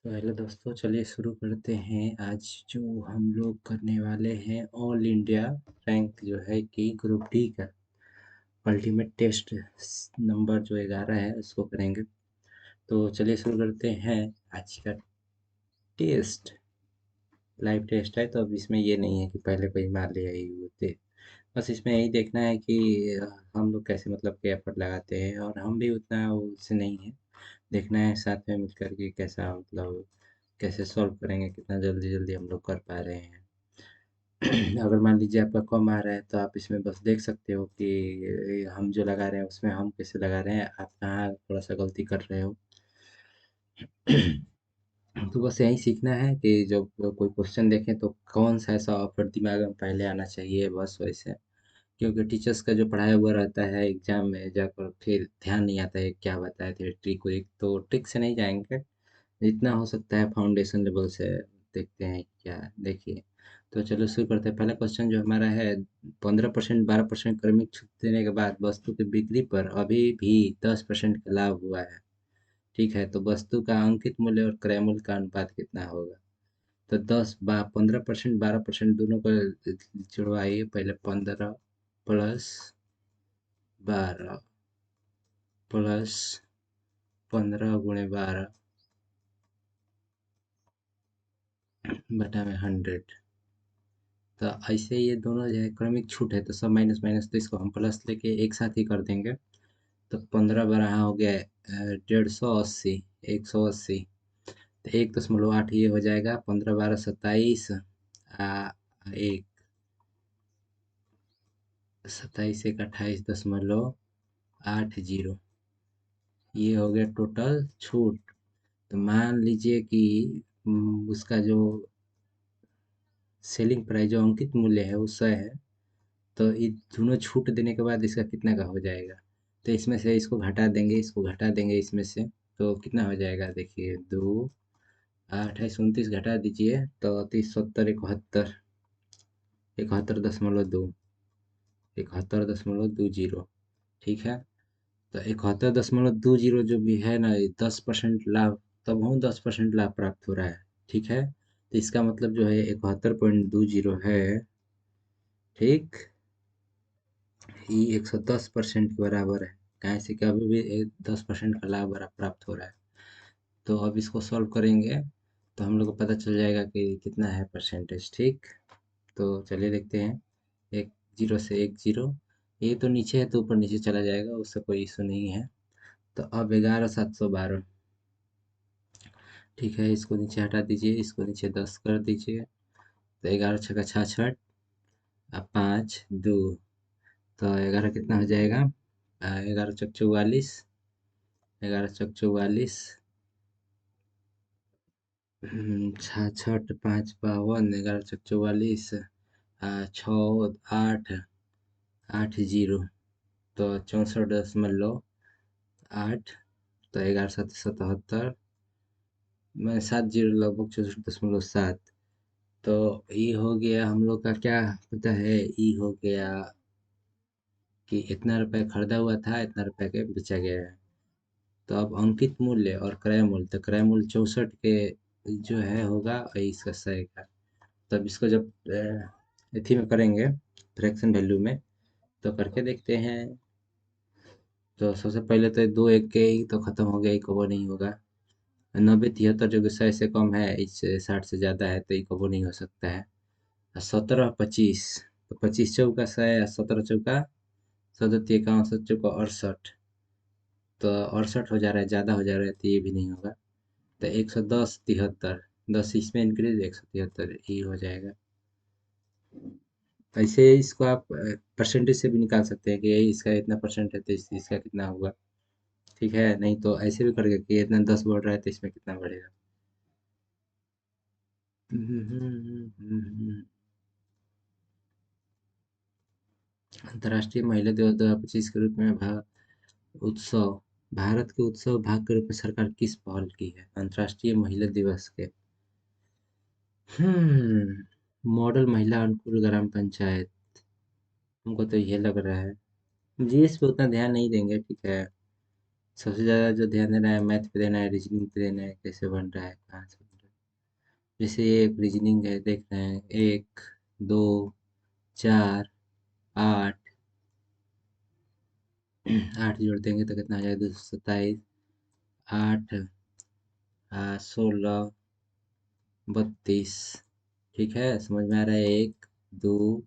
तो हेलो दोस्तों, चलिए शुरू करते हैं। आज जो हम लोग करने वाले हैं ऑल इंडिया रैंक जो है कि ग्रुप डी का अल्टीमेट टेस्ट नंबर जो 11 है उसको करेंगे। तो चलिए शुरू करते हैं आज का टेस्ट। लाइव टेस्ट है तो अब इसमें ये नहीं है कि पहले कोई मार लिया ही होते। बस इसमें यही देखना है कि हम लोग कैसे मतलब के एफर्ट लगाते हैं, और हम भी उतना उससे नहीं है। देखना है साथ में मिलकर के कैसा मतलब कैसे सॉल्व करेंगे, कितना जल्दी जल्दी हम लोग कर पा रहे हैं। अगर मान लीजिए आपका कम आ रहा है तो आप इसमें बस देख सकते हो कि हम जो लगा रहे हैं उसमें हम कैसे लगा रहे हैं, आप कहाँ थोड़ा सा गलती कर रहे हो। तो बस यही सीखना है कि जब कोई क्वेश्चन देखें तो कौन सा ऐसा ऑफर दिमाग में पहले आना चाहिए, बस वैसे। क्योंकि टीचर्स का जो पढ़ाया हुआ रहता है एग्जाम में जाकर फिर ध्यान नहीं आता है क्या बताए थे, ट्रिक विक तो ट्रिक से नहीं जाएंगे। जितना हो सकता है फाउंडेशन लेवल से देखते हैं क्या। देखिए, तो चलो शुरू करते हैं। पहला क्वेश्चन जो हमारा है, 15% 12% क्रमिक छूट देने के बाद वस्तु की बिक्री पर अभी भी 10% का लाभ हुआ है। ठीक है, तो वस्तु का अंकित मूल्य और क्रय मूल्य का अनुपात कितना होगा। तो 15% 12% दोनों को जुड़वाइए। पहले 15 + 12 + 15 × 12 बटा में 100। तो ऐसे ये दोनों जो है क्रमिक छूट है तो सब माइनस माइनस, तो इसको हम प्लस लेके एक साथ ही कर देंगे। तो 15 × 12 हो गया 150 180। तो 1.8 ये हो जाएगा। 15 × 12 = 27। एक 27 एक 28.80। ये हो गया टोटल छूट। तो मान लीजिए कि उसका जो सेलिंग प्राइस जो अंकित मूल्य है वो 100 है। तो ये दोनों छूट देने के बाद इसका कितना का हो जाएगा। तो इसमें से इसको घटा देंगे, इसको घटा देंगे इसमें से। तो कितना हो जाएगा, देखिए 2 28 29 घटा दीजिए तो 30 70 71 71.2 71.20। ठीक है, तो 71.20 जो भी है ना, 10% लाभ, तब हूँ 10% लाभ प्राप्त हो रहा है। ठीक है, तो इसका मतलब जो है 71.20 है। ठीक, ये 110% के बराबर है। कहाँ से कि अभी भी 10% का लाभ प्राप्त हो रहा है। तो अब इसको सॉल्व करेंगे तो हम लोग को पता चल जाएगा कि कितना है परसेंटेज। ठीक, तो चलिए देखते हैं। एक जीरो से एक जीरो, ये तो नीचे है तो ऊपर नीचे चला जाएगा, उससे कोई इशू नहीं है। तो अब 11,712। ठीक है, इसको नीचे हटा दीजिए, इसको नीचे 10 कर दीजिए। तो 11 छक्का 66, अब 5 2। तो 11 कितना हो जाएगा, 11 चौक 44, 11 चौक 44, 66 5 52, 11 चौक 44, 6 8 जीरो। तो 64.8। तो 11 7 77, मैं 7 जीरो लगभग 64.7। तो ई हो गया हम लोग का, क्या पता है, ई हो गया कि इतना रुपए खरीदा हुआ था, इतना रुपए के बेचा गया है। तो अब अंकित मूल्य और क्रय मूल्य, तो क्रय मूल्य 64 के जो है होगा, और इसका 100 का। तब इसको जब इथी में करेंगे, फ्रैक्शन वैल्यू में, तो करके देखते हैं। तो सबसे पहले तो दो एक के ही तो खत्म हो गया, ही कवर नहीं होगा। 90 73 जो कि 100 से कम है, इससे 60 से ज़्यादा है, तो ये कवर नहीं हो सकता है। 17 25, तो 25 चौका 100, 17 चौका 17 51, 7 चौका 68। तो 68 हो जा रहा है, ज़्यादा हो जा रहा है, तो ये भी नहीं होगा। तो 110 73, 10 इसमें इंक्रीज 173, ये हो जाएगा। ऐसे इसको आप परसेंटेज से भी निकाल सकते हैं कि ये इसका इतना परसेंट है तो इसका कितना होगा। ठीक है, नहीं तो ऐसे भी करके कि इतना 10 बढ़ रहा है तो इसमें कितना बढ़ेगा। अंतर्राष्ट्रीय महिला दिवस 2025 के रूप में उत्सव, भारत के उत्सव भाग के रूप में सरकार किस पहल की है अंतर्राष्ट्रीय महिला दिवस के। मॉडल महिला अनुकूल ग्राम पंचायत, हमको तो ये लग रहा है। जी, इस पे उतना ध्यान नहीं देंगे, ठीक है। सबसे ज़्यादा जो ध्यान देना है मैथ पे देना है, रीजनिंग पे देना है, कैसे बन रहा है, कहाँ से बन रहा है। जैसे ये एक रीजनिंग है, देख रहे हैं, 1, 2, 4, 8, 8 जोड़ देंगे तो कितना आ जाएगा, 227, 8, 16, 32। ठीक है, समझ में आ रहा है? 1, 2,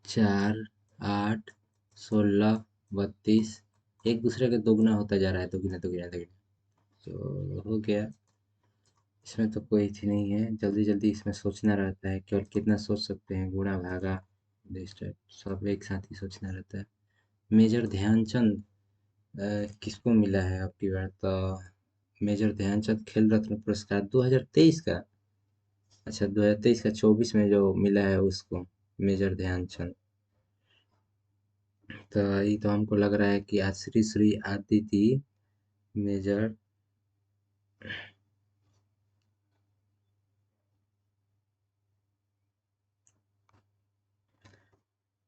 4, 8, 16, 32, एक दूसरे के दोगुना होता जा रहा है, दोगुना दोगुना दोगुना। तो हो गया। इसमें तो कोई थी नहीं है, जल्दी जल्दी इसमें सोचना रहता है, केवल कितना सोच सकते हैं, गुणा भागा दिस टाइप सब एक साथ ही सोचना रहता है। मेजर ध्यानचंद किसको मिला है आपकी बार? तो मेजर ध्यानचंद खेल रत्न पुरस्कार 2023 का। अच्छा, 2023 का 24 में जो मिला है उसको, मेजर ध्यानचंद। तो ये तो हमको लग रहा है कि आज श्री श्री आदिति मेजर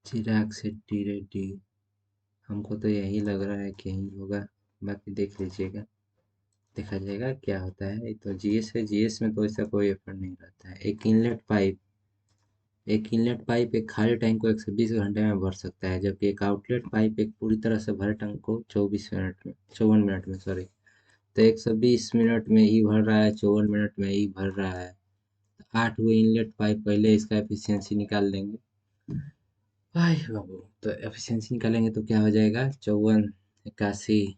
चिराग शेट्टी रेड्डी, हमको तो यही लग रहा है कि यही होगा। बाकी देख लीजिएगा, देखा जाएगा क्या होता है। ये तो जीएस है, जीएस में तो ऐसा कोई एफर्ट नहीं रहता है। एक इनलेट पाइप एक खाली टैंक को 120 घंटे में भर सकता है, जबकि एक आउटलेट पाइप एक पूरी तरह से भरे टैंक को 54 मिनट में सॉरी। तो 120 मिनट में ई भर रहा है, 54 मिनट में ई भर रहा है। 8 हुए इनलेट पाइप, पहले इसका एफिशिएंसी निकाल लेंगे। हाय बाबू, तो एफिशिएंसी निकालेंगे तो क्या हो जाएगा, 54, 81।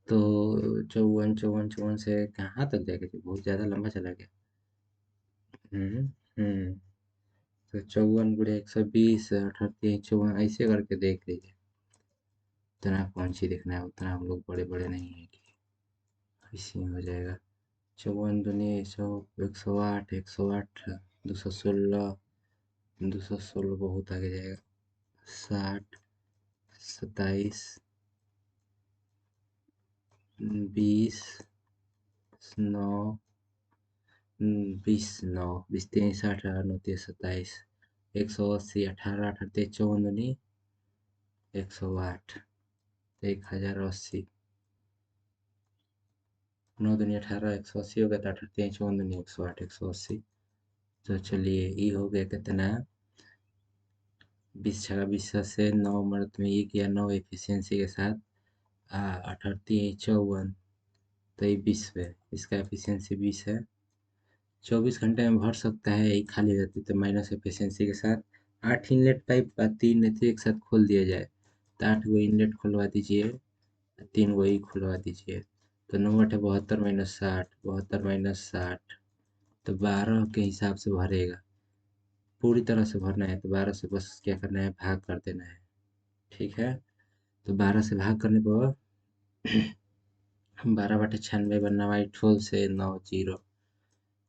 तो 54 54 54 से कहाँ तक जाएगा जी, बहुत ज़्यादा लंबा चला गया। हम्म हम्म तो 54 × 120, 38, 54, ऐसे करके देख लीजिए। उतना कौन सी देखना है, उतना हम लोग बड़े बड़े नहीं है कि इसी में हो जाएगा। 54 दूनी 100, 108, 108, 216, 216 बहुत आगे जाएगा। 60, 27, 20, 9, 20, 9, 20, 3, 60, 8, 9, 30, 27, 180, 18, 38, 54 दूनी 108, 1080, 9 दूनी 18, 180 हो गया, तो 38, 54 दूनी 108, 180। तो चलिए, ये हो गया कितना, 20 × 20 से 9 मर्द में ये किया, 9 एफिशिएंसी के साथ 38, 54, तो ये 20 है, इसका एफिशिएंसी 20 है। 24 घंटे में भर सकता है, यही खाली रहती तो माइनस एफिशिएंसी के साथ 8 इनलेट पाइप का 3 नहीं एक साथ खोल दिया जाए, तो 8 गो इनलेट खुलवा दीजिए, 3 गो ही खुलवा दीजिए। तो 9 × 8 = 72 - 60, 72 - 60, तो 12 के हिसाब से भरेगा। पूरी तरह से भरना है तो 12 से बस क्या करना है, भाग कर देना है। ठीक है, तो 12 से भाग करने पर 12/96 बनना, वाई ठोल से 90,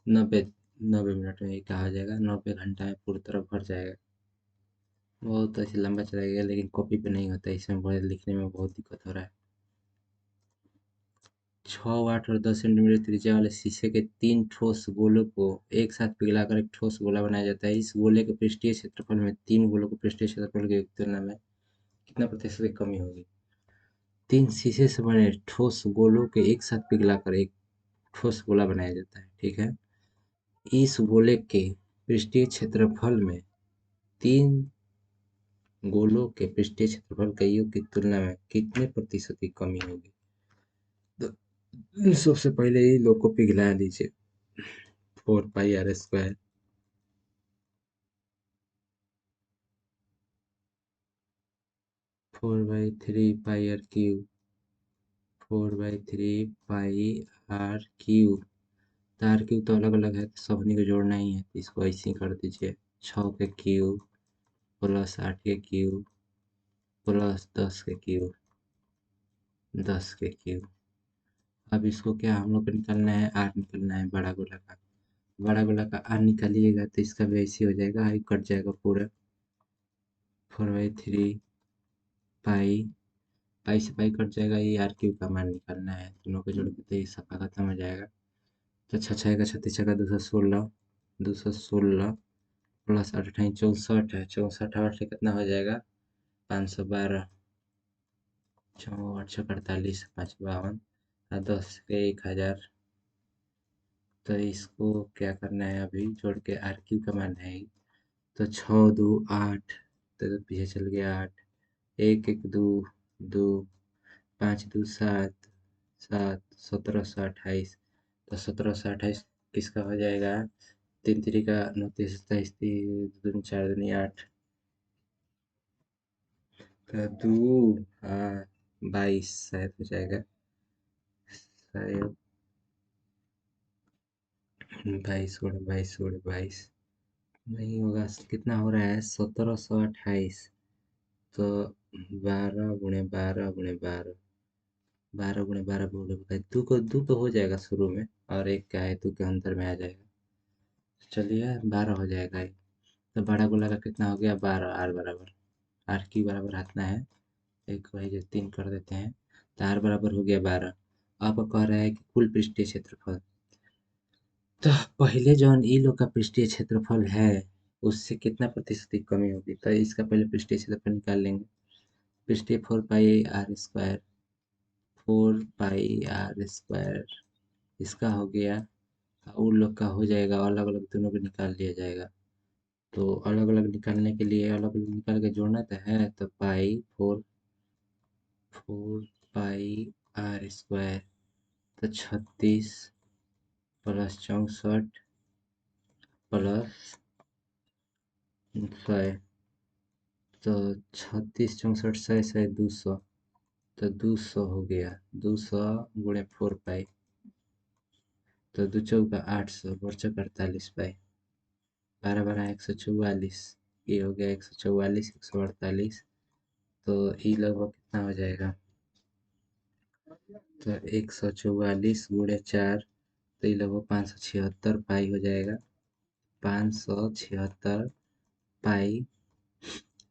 90, 90 मिनट में ये कहा जाएगा, 90 घंटा में पूरी तरह भर जाएगा। बहुत ऐसे लंबा चला गया, लेकिन कॉपी पे नहीं होता है, इसमें बड़े लिखने में बहुत दिक्कत हो रहा है। 6 वाट और 10 सेंटीमीटर त्रिज्या वाले शीशे के 3 ठोस गोलों को एक साथ पिघलाकर एक ठोस गोला बनाया जाता है। इस गोले के पृष्ठीय क्षेत्रफल में 3 गोलों के पृष्ठीय क्षेत्रफल की तुलना में कितना प्रतिशत की कमी होगी? 3 शीशे से बने ठोस गोलों के एक साथ पिघलाकर एक ठोस गोला बनाया जाता है। ठीक है, इस गोले के पृष्ठीय क्षेत्रफल में 3 गोलों के पृष्ठीय क्षेत्रफल के योग की तुलना में कितने प्रतिशत की कमी होगी? तो सबसे पहले ही लोग को पिघला लीजिए। 4πr², 4/3 πr³, 4/3 πr³। तार क्यूब तो अलग अलग है, तो सबनी को जोड़ना ही है, तो इसको ऐसे ही कर दीजिए। 6 के क्यूब प्लस 8 के क्यूब प्लस 10 के क्यूब, 10 के क्यूब। अब इसको क्या हम लोग को निकालना है, आर निकालना है, बड़ा गोला का। बड़ा गोला का आर निकालिएगा तो इसका भी ऐसे हो जाएगा, आई कट जाएगा पूरा। 4/3 पाई से पाई कट जाएगा, ये आर क्यूब का मान निकालना है, दोनों को जोड़ के तो ये सफा खत्म हो जाएगा। तो 6 × 6 = 36, 216, 216 प्लस 8 × 8 = 64 है, 64 8 से कितना हो जाएगा, 512। छः 848 पाँच 52 और 10 के 1000। तो इसको क्या करना है, अभी जोड़ के आर क्यू का मान है। तो 6 2 8, तो पीछे चल गया 8, 1 1 2 2, 5 2 7, 7 1728। तो 1728 किसका हो जाएगा? तीन तिरी का 29 27, तीन 4 दूनी 8, तो दो, हाँ 22 शायद हो जाएगा, शायद 22 नहीं होगा। कितना हो रहा है? 1728। तो 12 × 12 × 12, 12 × 12 दो को हो जाएगा शुरू में, और एक क्या है दो के अंदर में आ जाएगा। चलिए 12 हो जाएगा ये। तो बड़ा गोला का कितना हो गया? 12, आर बराबर, आर की बराबर रखना है, एक वही जो 3 कर देते हैं। तो आर बराबर हो गया 12। आपको कह रहा है कि कुल पृष्ठीय क्षेत्रफल। तो पहले जौन ई लोग का पृष्ठीय क्षेत्रफल है, उससे कितना प्रतिशत की कमी होगी? तो इसका पहले पृष्ठीय क्षेत्रफल निकाल लेंगे। पृष्ठीय 4 pi R square, 4 pi R square इसका हो गया। उन लोग का हो जाएगा, अलग अलग दोनों को निकाल लिया जाएगा। तो अलग अलग निकालने के लिए अलग अलग निकाल के जोड़ना तो है। तो पाई 4 पाई आर स्क्वायर, तो 36 प्लस 64 प्लस 100। तो 36 64 100 100 200। तो 200 हो गया, 200 × 4 पाई। तो दो चौका 800, और चौका 48 पाई, 12 12 144। ये हो गया 144 148। तो ये लगभग कितना हो जाएगा? तो 144 × 4, तो ये लगभग 576 पाई हो जाएगा। 576 पाई।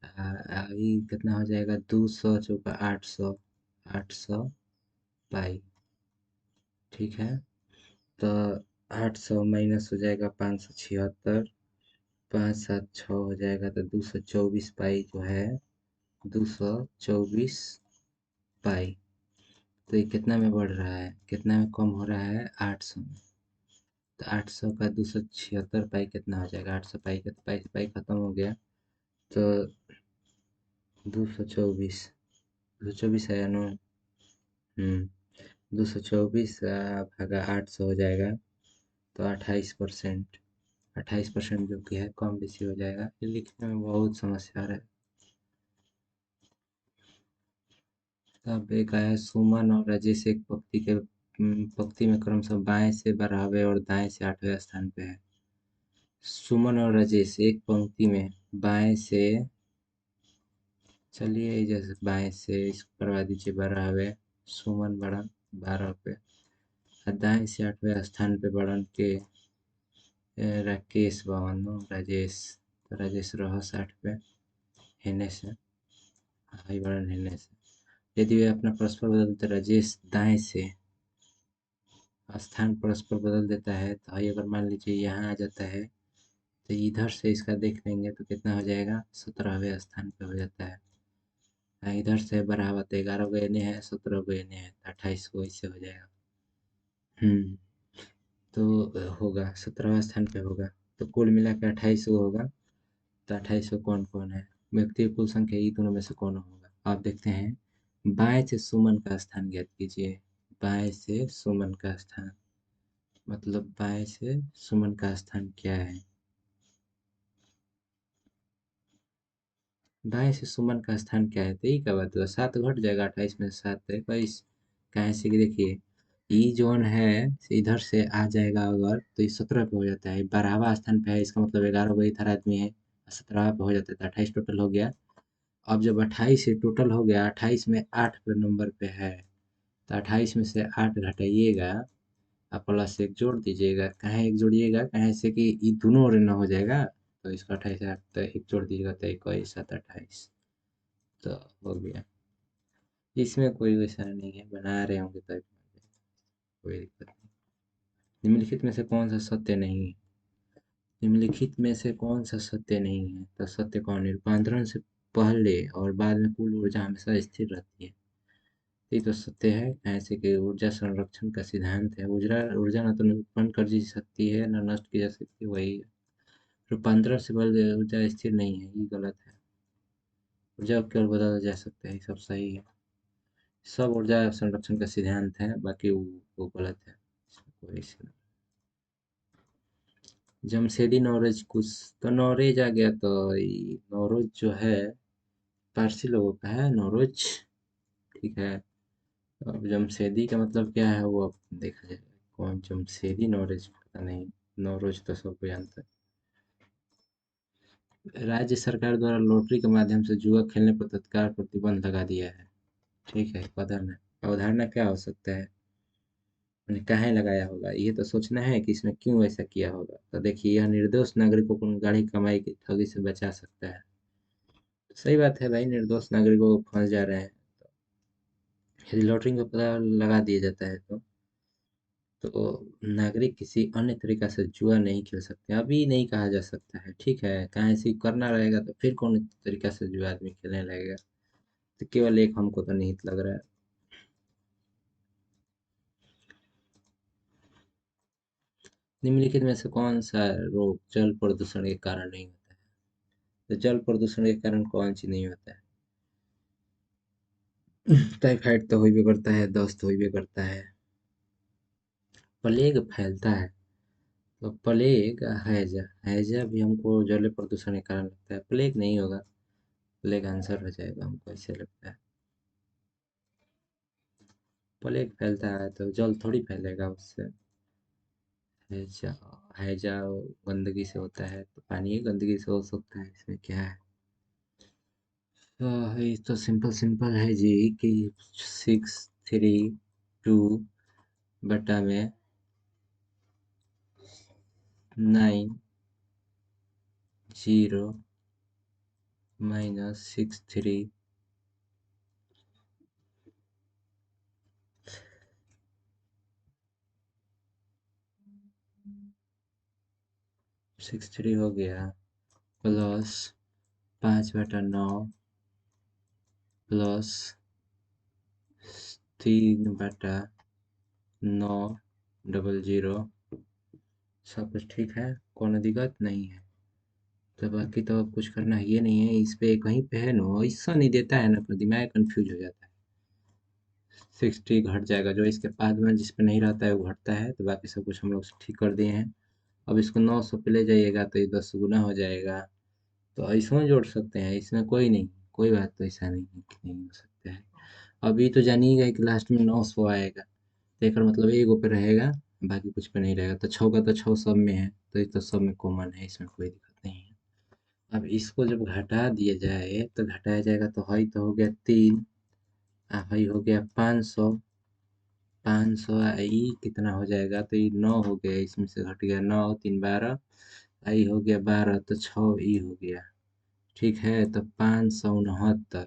ये कितना हो जाएगा? 200 चौका 800, 800 पाई। ठीक है। तो 800 माइनस हो जाएगा 576, 5 7 6 हो जाएगा, तो 224 पाई जो है, 224 पाई। तो ये कितना में बढ़ रहा है, कितना में कम हो रहा है? 800 में। तो 800 का 276 पाई कितना हो जाएगा? 800 पाई का तो पाई से पाई खत्म हो गया। तो 224, 224 आया ना। 224 भागा 800 हो जाएगा। तो 28%, 28% जो कि है कम बेसी हो जाएगा। ये लिखने में बहुत समस्या आ रहा है। तब एक आया सुमन और राजेश, एक पंक्ति में क्रमशः बाएं से 12वें और दाएं से 8वें स्थान पे है। सुमन और राजेश एक पंक्ति में बाएं से, चलिए जैसे बाएं से इसको करवा दीजिए 12वें, सुमन बढ़न 12 पे, और दाएं से 8वें स्थान पे बढ़न के राकेश भवन राजेश। तो राजेश रह 60 पे, हेने से हाई बढ़न हेने से। यदि वे अपना परस्पर बदलते राजेश दाएं से स्थान परस्पर बदल देता है, तो हाई अगर मान लीजिए यहाँ आ जाता है, तो इधर से इसका देख लेंगे तो कितना हो जाएगा? 17वें स्थान पे हो जाता है। इधर से बराबर, तो 11 गो एने है, 17 गो एने है, तो 28 को इससे हो जाएगा। तो होगा 17वां स्थान पे होगा। तो कुल मिला के 28 गो होगा। तो 28 को कौन कौन है? व्यक्ति की कुल संख्या ये दोनों में से कौन होगा? आप देखते हैं, बाएं से सुमन का स्थान ज्ञात कीजिए। बाएं से सुमन का स्थान, मतलब बाएं से सुमन का स्थान क्या है? दाएं से सुमन का स्थान क्या है? तो यही का बात हुआ, 7 घट जाएगा 28 में से 7 है 22। कहाँ से कि देखिए, ई जोन है इधर से आ जाएगा अगर, तो ये 17 पे हो जाता है। 12वां स्थान पे है, इसका मतलब 11 गो इधर आदमी है, 17वां पे हो जाता है, तो 28 टोटल हो गया। अब जब 28 से टोटल हो गया, 28 में 8 पे नंबर पे है, तो 28 में से 8 घटाइएगा और प्लस एक जोड़ दीजिएगा। कहाँ एक जोड़िएगा? कहाँ से कि ये दोनों ओर ना हो जाएगा। तो इसको 28 से 8 तो एक जोड़ दीजिएगा, तो 21 7 28, तो हो गया। इसमें कोई वैसा नहीं है, बना रहे होंगे तो कोई दिक्कत नहीं। निम्नलिखित में से कौन सा सत्य नहीं है? निम्नलिखित में से कौन सा सत्य नहीं है? तो सत्य कौन है? रूपांतरण से पहले और बाद में कुल ऊर्जा हमेशा स्थिर रहती है। ये तो सत्य है। ऐसे कि ऊर्जा संरक्षण का सिद्धांत है, ऊर्जा ऊर्जा न तो उत्पन्न कर जी सकती है न नष्ट की जा सकती है, वही है। रूपांतरण से बल ऊर्जा स्थिर नहीं है, ये गलत है। ऊर्जा को केवल बदला जा सकता है, ये सब सही है। सब ऊर्जा संरक्षण का सिद्धांत है, बाकी वो गलत है। इसमें कोई इश्यू नहीं। जमशेदी नौरोज कुछ तो नौरेज आ गया, तो नौरोज जो है पारसी लोगों का है नौरोज। ठीक है। अब जमशेदी का मतलब क्या है वो अब देखा जाएगा। कौन जमशेदी नौरोज पता नहीं। नौरोज तो सबको जानता है। राज्य सरकार द्वारा लॉटरी के माध्यम से जुआ खेलने पर तत्काल प्रतिबंध लगा दिया है। ठीक है, अवधारणा। अवधारणा क्या हो सकता है? मैंने काहे लगाया होगा, ये तो सोचना है कि इसने क्यों ऐसा किया होगा। तो देखिए, यह निर्दोष नागरिकों को गाढ़ी कमाई की ठगी से बचा सकता है। तो सही बात है भाई, निर्दोष नागरिकों को फंस जा रहे हैं। यदि लॉटरी का पता लगा दिया जाता है तो नागरिक किसी अन्य तरीका से जुआ नहीं खेल सकते। अभी नहीं कहा जा सकता है, ठीक है। कहाँ ऐसे करना रहेगा तो फिर कौन तरीका से जुआ आदमी खेलने लगेगा। तो केवल एक हमको तो निहित लग रहा है। निम्नलिखित में से कौन सा रोग जल प्रदूषण के कारण नहीं होता है? तो जल प्रदूषण के कारण कौन सी नहीं होता है? टाइफाइड तो होइबे करता है, दस्त होइबे करता है। प्लेग फैलता है। तो प्लेग, हैजा हैजा भी हमको जल प्रदूषण के कारण लगता है, प्लेग नहीं होगा। प्लेग आंसर हो जाएगा, हमको ऐसे लगता है। प्लेग फैलता है तो जल थोड़ी फैलेगा उससे। हैजा, हैजा गंदगी से होता है, तो पानी ही गंदगी से हो सकता है, इसमें क्या है। तो ये तो सिंपल सिंपल है जी कि 6, 3, 2 बटा में 9, 0 - 63। 63 हो गया, प्लस 5/9 प्लस 3/9 सब कुछ ठीक है, कोनो दिक्कत नहीं है। तो बाकी तो अब कुछ करना है ये नहीं है, इस पे कहीं पे है ना ऐसा नहीं देता है ना, अपना दिमाग कंफ्यूज हो जाता है। 60 घट जाएगा, जो इसके बाद में जिस पे नहीं रहता है वो घटता है, तो बाकी सब कुछ हम लोग ठीक कर दिए हैं। अब इसको 900 पे ले जाइएगा तो ये 10 गुना हो जाएगा। तो इसमें जोड़ सकते हैं, इसमें कोई नहीं, कोई बात तो ऐसा नहीं है कि नहीं हो सकता है। अभी तो जानिएगा कि लास्ट में 900 आएगा, तो एकर मतलब एगो पे रहेगा, बाकी कुछ पे नहीं रहेगा। तो 6 का तो 6 सब में है, तो ये तो सब में कॉमन है, इसमें कोई दिक्कत नहीं है। अब इसको जब घटा दिया जाए तो घटाया जाएगा, तो हई तो हो गया 3, हई हो गया 500। 500 आई कितना हो जाएगा, तो ये 9 हो गया, इसमें से घट गया 9, 3 12, आई हो गया 12, तो 6 ई हो गया। ठीक है, तो 569।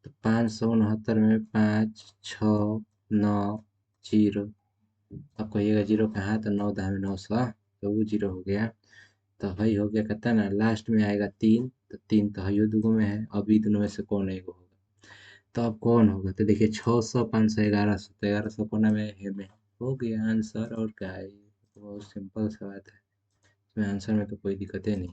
तो 569 में 5, 6, 9, 0। अब कहिएगा जीरो कहाँ, तो 9 10 में 900, तो वो जीरो हो गया। तो वही हो गया, कहता ना लास्ट में आएगा 3, तो 3 तो हयो दुगो में है, अभी दोनों में से कौन एक होगा। तो अब कौन होगा, तो देखिए 600, 500, 1100, तो 1100 कोना में हो गया आंसर। और क्या है, ये तो बहुत सिंपल सा बात है, इसमें आंसर में तो कोई दिक्कत है नहीं।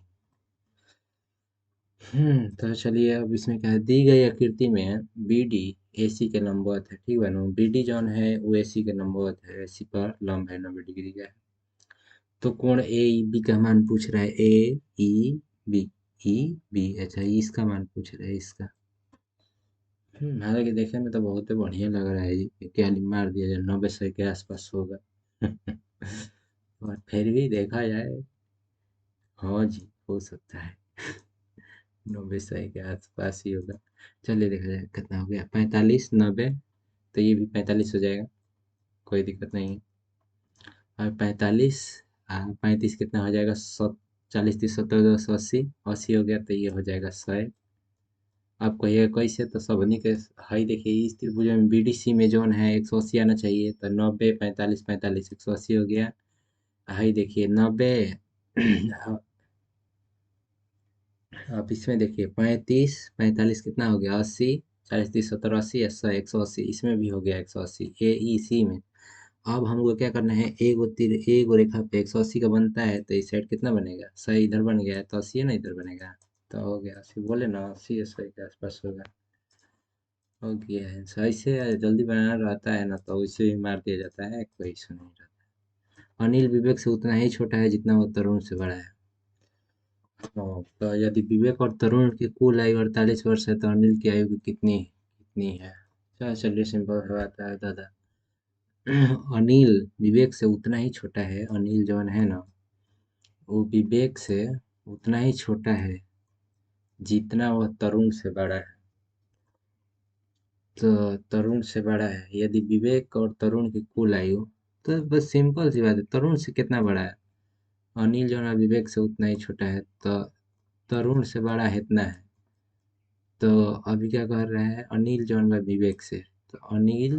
तो चलिए, अब इसमें क्या है, दी गई आकृति में बी डी ए सी के लंबवत है, ठीक है ना। बी डी जौन है वो ए सी के लंबवत है, ए सी पर लंब है 90 डिग्री का है। तो कोण ए ई बी का मान पूछ रहा है, ए ई बी, ई बी, अच्छा इसका मान पूछ रहा है, इसका। हालांकि देखने में तो बहुत ही बढ़िया लग रहा है जी, क्या मार दिया जाए 90 100 के आसपास होगा। और फिर भी देखा जाए, हाँ जी हो सकता है 90 100 के आसपास ही होगा। चलिए देखा जाए कितना हो गया, 45 90, तो ये भी 45 हो जाएगा, कोई दिक्कत नहीं है। और 45, 35 कितना हो जाएगा, 40 30 70 10 80, 80 हो गया, तो ये हो जाएगा 100। आप कहिएगा कैसे, तो सबनी के हई देखिए, इस त्रिभुज में बीडीसी में जोन है 180 आना चाहिए, तो 90 45 45 180 हो गया। हई देखिए 90। अब इसमें देखिए 35 45 कितना हो गया, 80। 40 30 70 80 100 180 इसमें भी हो गया 180 ए ई सी में। अब हमको क्या करना है, ए गो रेखा पे 180 का बनता है तो इस साइड कितना बनेगा, 100 इधर बन गया है तो 80 है ना इधर बनेगा। तो हो गया 80, बोले ना 80 100 के आसपास होगा। हो गया है, सही से जल्दी बनाना रहता है ना तो उसे भी मार दिया जाता है, कोई इशू नहीं रहता। अनिल विवेक से उतना ही छोटा है जितना वो तरुण से बड़ा है। हाँ, तो यदि विवेक और तरुण की कुल आयु 48 वर्ष है तो अनिल की आयु कितनी कितनी है। चलिए सिंपल सा बात है दादा। अनिल विवेक से उतना ही छोटा है, अनिल जौन है ना वो विवेक से उतना ही छोटा है जितना वह तरुण से बड़ा है। तो तरुण से बड़ा है, यदि विवेक और तरुण की कुल आयु, तो बस सिंपल सी बात है, तरुण से कितना बड़ा है, अनिल जो है विवेक से उतना ही छोटा है, तो तरुण से बड़ा है इतना है। तो अभी क्या कर रहे हैं, अनिल जो है विवेक से, तो अनिल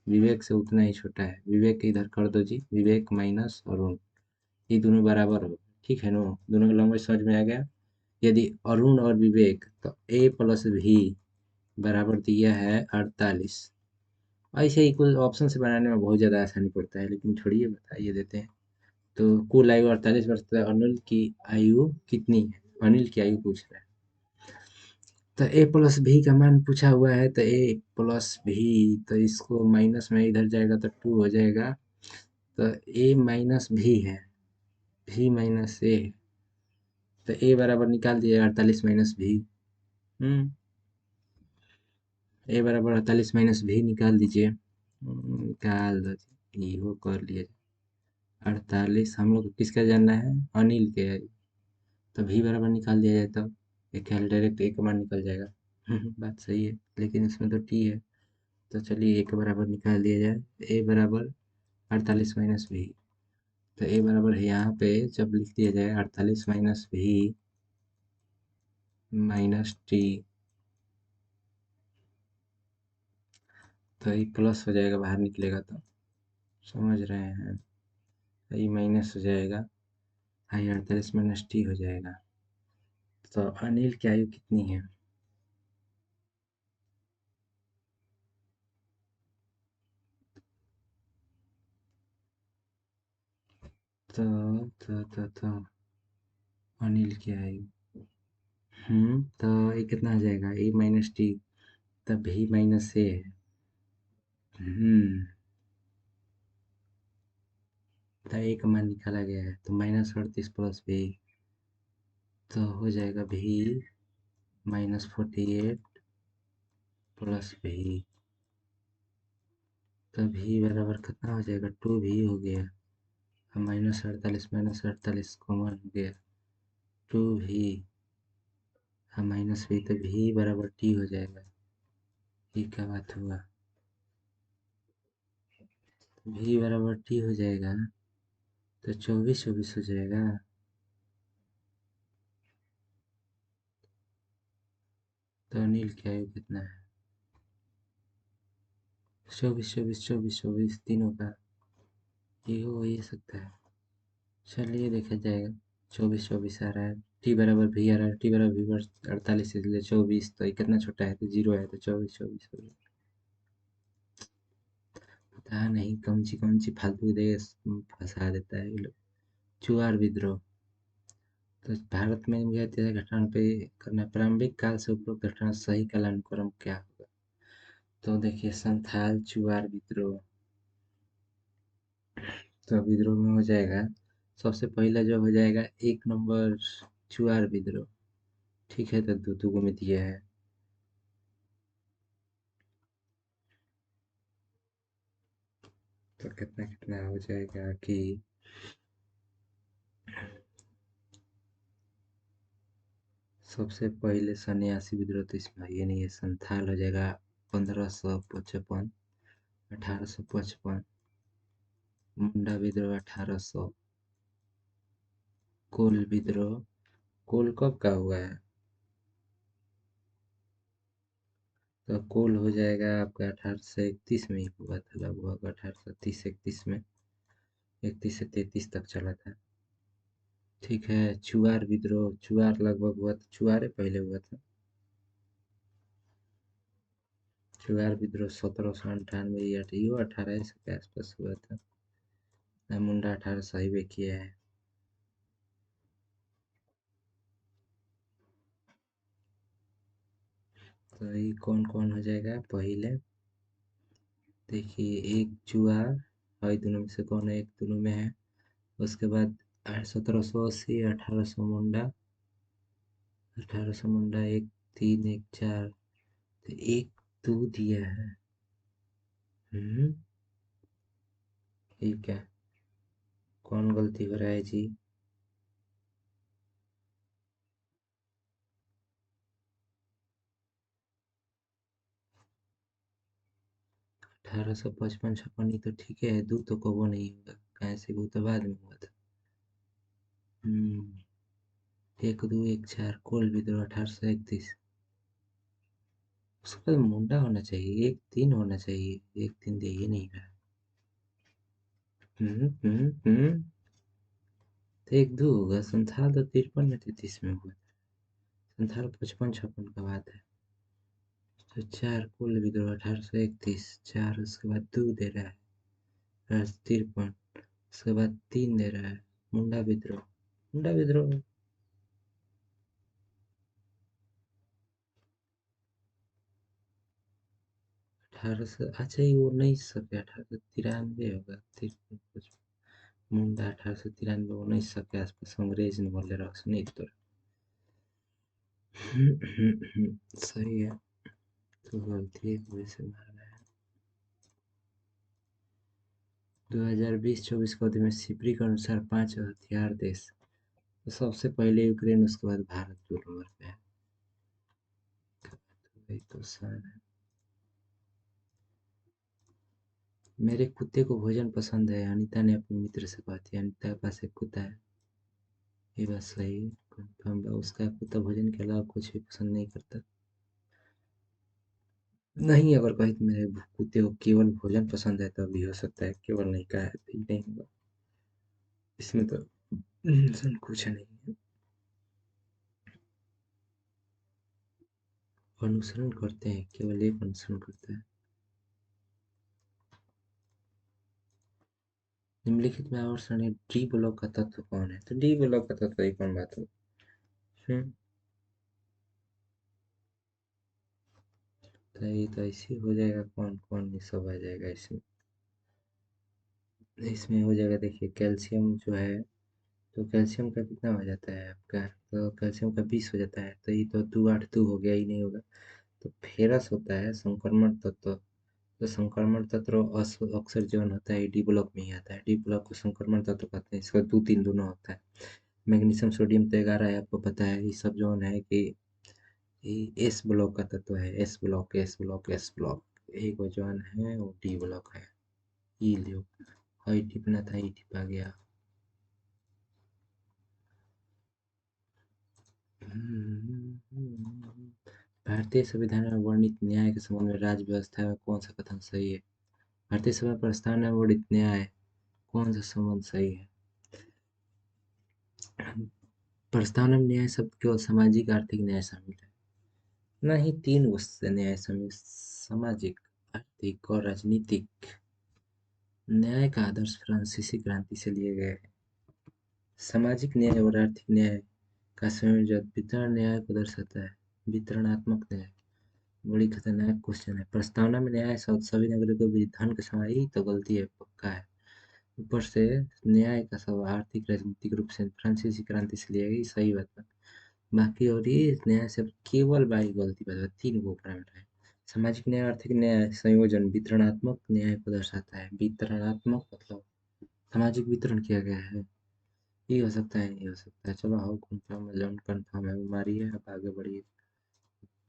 विवेक से उतना ही छोटा है, विवेक इधर कर दो जी, विवेक माइनस अरुण, ये दोनों बराबर हो, ठीक है नो, दोनों का लैंग्वेज समझ में आ गया। यदि अरुण और विवेक, तो ए प्लस भी बराबर दिया है 48। ऐसे ही कुछ ऑप्शन से बनाने में बहुत ज़्यादा आसानी पड़ता है, लेकिन छोड़िए बताइए देते हैं। तो कुल आयु 48 वर्ष, तो अनिल की आयु कितनी है, अनिल की आयु पूछ रहा है। तो ए प्लस भी का मान पूछा हुआ है, तो ए प्लस भी, तो इसको माइनस में इधर जाएगा तो 2 हो जाएगा। तो ए माइनस भी है, भी माइनस ए, तो ए बराबर निकाल दिए 48 माइनस भी। हम्म, ए बराबर 48 माइनस भी निकाल दीजिए। निकाल दो जी, ये कर लिए। 48 हम लोग को किसका जानना है, अनिल के, तो भी बराबर निकाल दिया जाए तो एक ख्याल डायरेक्ट ए का मान निकल जाएगा। बात सही है, लेकिन इसमें तो टी है, तो चलिए ए के बराबर निकाल दिया जाए, ए बराबर 48 माइनस भी, तो ए बराबर है यहाँ पे जब लिख दिया जाए 48 माइनस भी माइनस टी, तो ये प्लस हो जाएगा, बाहर निकलेगा तो समझ रहे हैं, ये माइनस हो जाएगा, हाई 48 माइनस टी हो जाएगा। तो अनिल की आयु कितनी है, तो अनिल की आयु, तो ये कितना आ जाएगा, ए माइनस टी, तब भी माइनस ए है। हम्म, तो ए का मान निकाला गया है, तो -38 प्लस भी, तो हो जाएगा भी -48 प्लस भी, तो भी बराबर कितना हो जाएगा, 2 भी हो गया, -48 कॉमन हो गया, 2 भी, माइनस भी, तो भी बराबर टी हो जाएगा। ये क्या बात हुआ, भी बराबर टी हो जाएगा, तो 24 हो जाएगा। तो अनिल की आयु कितना है, 24 तीनों का, ये हो ही सकता है। चलिए देखा जाएगा, 24 आ रहा है, टी बराबर भी आ रहा है, टी बराबर भी 48, इसलिए 24, तो ये कितना छोटा है, तो जीरो है, तो 24 हो गया। पता नहीं कौन सी फालतू देश फंसा देता है ये लोग। चुआर विद्रोह, तो भारत में हुए ऐतिहासिक घटनाओं पे करना, प्रारंभिक काल से उपरोक्त घटना सही कालानुक्रम क्या होगा। तो देखिए संथाल चुआर विद्रोह, तो विद्रोह में हो जाएगा, सबसे पहला जो हो जाएगा 1 नंबर चुआर विद्रोह, ठीक है, तो दो दो में दिया है, तो कितना कितना हो जाएगा कि सबसे पहले सन्यासी विद्रोह, तो इसमें ये नहीं है, संथाल हो जाएगा 1555, 1855, मुंडा विद्रोह 1800, कोल विद्रोह, कोल कब का हुआ है, तो कोल हो जाएगा आपका 1831 में ही हुआ था, लगभग 1830 31 में, 31 से 33 तक चला था। ठीक है, चुआर विद्रोह, चुआर लगभग हुआ था, चुआरे पहले हुआ था। चुयार विद्रोह 1798 या यो 1800 के आसपास हुआ था। मुंडा 1800 ही वे किया है। तो ये कौन कौन हो जाएगा पहले देखिए, एक चुआर और दोनों में से कौन है, एक दोनों में है। उसके बाद 1780, 1800 मुंडा, 1800 मुंडा, एक 3 एक 4, तो एक 2 दिया है। हम्म, ठीक है। कौन गलती हो रहा है जी? 1855 56 ही तो ठीक है, दो तो कबो नहीं होगा, कहाँ से वो तो बाद में हुआ था। हम्म, एक दो एक चार, कोल विद्रोह 1831। उसके बाद मुंडा होना चाहिए, एक तीन होना चाहिए, एक तीन दे ही नहीं रहा। हम्म। तो एक दो होगा, संथाल तो 53 में 33 में हुआ। संथाल 55 56 का बात है। तो चार, कुल विद्रोह 1831, चार उसके बाद दो दे रहा है 53, उसके बाद तीन दे रहा है मुंडा विद्रोह। मुंडा विद्रोह 1800, अच्छा ये 1900 के 1893 होगा, 53 कुछ। मुंडा 1893 1900 के आसपास अंग्रेज ने बोले रहा नहीं तो। सही है। तो गलती है कोई से मारा है। 2020-24 की अवधि में सिपरी के अनुसार 5 हथियार देश, तो सबसे पहले यूक्रेन, उसके बाद भारत 2 नंबर पे है। तो वही तो सान है। मेरे कुत्ते को भोजन पसंद है, अनीता ने अपने मित्र से कहा थी। अनीता के पास एक कुत्ता है। ये बात सही है, कंफर्म है। उसका कुत्ता भोजन के अलावा कुछ भी पसंद नहीं करता। नहीं, अगर कहीं तो मेरे कुत्ते को केवल भोजन पसंद है तो भी हो सकता है, केवल नहीं कहा है तो ही नहीं होगा। इसमें तो कुछ नहीं है। अनुसरण करते हैं, केवल एक अनुसरण करता है। निम्नलिखित में आवर्षण डी ब्लॉक का तत्व कौन है? तो डी ब्लॉक का तत्व ही कौन बात है? हम्म, तो ये तो ऐसे ही हो जाएगा, कौन कौन ये सब आ जाएगा इसमें। इसमें हो जाएगा, देखिए कैल्शियम जो है, तो कैल्शियम का कितना हो जाता है आपका? तो कैल्शियम का 20 हो जाता है, तो ये तो 2 8 2 हो गया ही नहीं होगा। तो फेरस होता है संक्रमण तत्व। तो संक्रमण तत्व अक्सर जो होता है डी ब्लॉक में ही आता है। डी ब्लॉक को संक्रमण तत्व कहते हैं। इसका 2 3 दोनों होता है। मैग्नीशियम सोडियम तो 11 है, आपको पता है। ये सब जो है कि एस ब्लॉक का तत्व है। S block, S block, S block. एक वो जॉन है वो डी ब्लॉक है। ई लियो, आई टिपना था, ई टिपा गया। भारतीय संविधान में वर्णित न्याय के संबंध में राज्य व्यवस्था में कौन सा कथन सही है? भारतीय संविधान प्रस्तावना में वर्णित न्याय, कौन सा संबंध सही है? प्रस्तावना में न्याय शब्द केवल सामाजिक आर्थिक न्याय शामिल है? नहीं, 3 न्याय शामिल, सामाजिक, आर्थिक और राजनीतिक। न्याय का आदर्श फ्रांसीसी क्रांति से लिए गए हैं। सामाजिक न्याय और आर्थिक न्याय का संयोजन वितरण न्याय को दर्शाता है। वितरणात्मक न्याय, बड़ी खतरनाक क्वेश्चन है। प्रस्तावना में न्याय शब्द सभी नागरिकों के बीच धन के समान, ही तो गलती है, पक्का है। ऊपर से न्याय का सब आर्थिक राजनीतिक रूप से फ्रांसीसी क्रांति से लिया गई, सही बात है। बाकी और ये न्याय से केवल बाई गलती बात है, 3 गो पैरामीटर है। सामाजिक न्याय, आर्थिक न्याय संयोजन वितरणात्मक न्याय को दर्शाता है। वितरणात्मक मतलब सामाजिक वितरण किया गया है। ये हो सकता है, ये हो सकता है। चलो हाउ कंफर्म है, जॉन कंफर्म है, बीमारी है। अब आगे बढ़िए,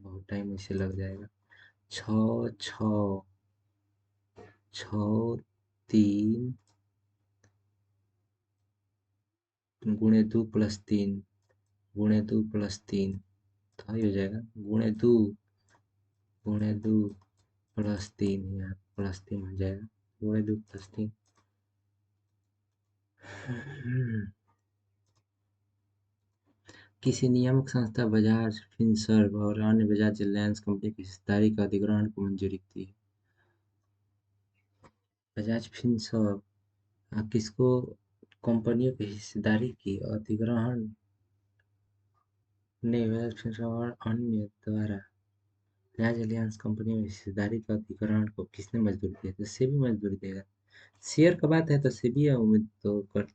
बहुत टाइम इसे लग जाएगा। छ छ छ 3 गुणे 2 + 3, गुणे 2 + 3, तो ही हो जाएगा। गुणे 2 + 3, यहाँ +3 हो जाएगा। गुणे 2 + 3। किसी नियामक संस्था बजाज फिनसर्व और अन्य बजाज एलायंस कंपनी की हिस्सेदारी का अधिग्रहण को मंजूरी दी है। बजाज फिनसर्व किसको कंपनियों की हिस्सेदारी की अधिग्रहण ने बजाज फिनसर्व और अन्य द्वारा बजाज एलियांस कंपनी में हिस्सेदारी का अधिग्रहण को किसने मंजूरी दी है? तो सेबी मंजूरी देगा। शेयर का बात है तो सेबी या उम्मीद तो कर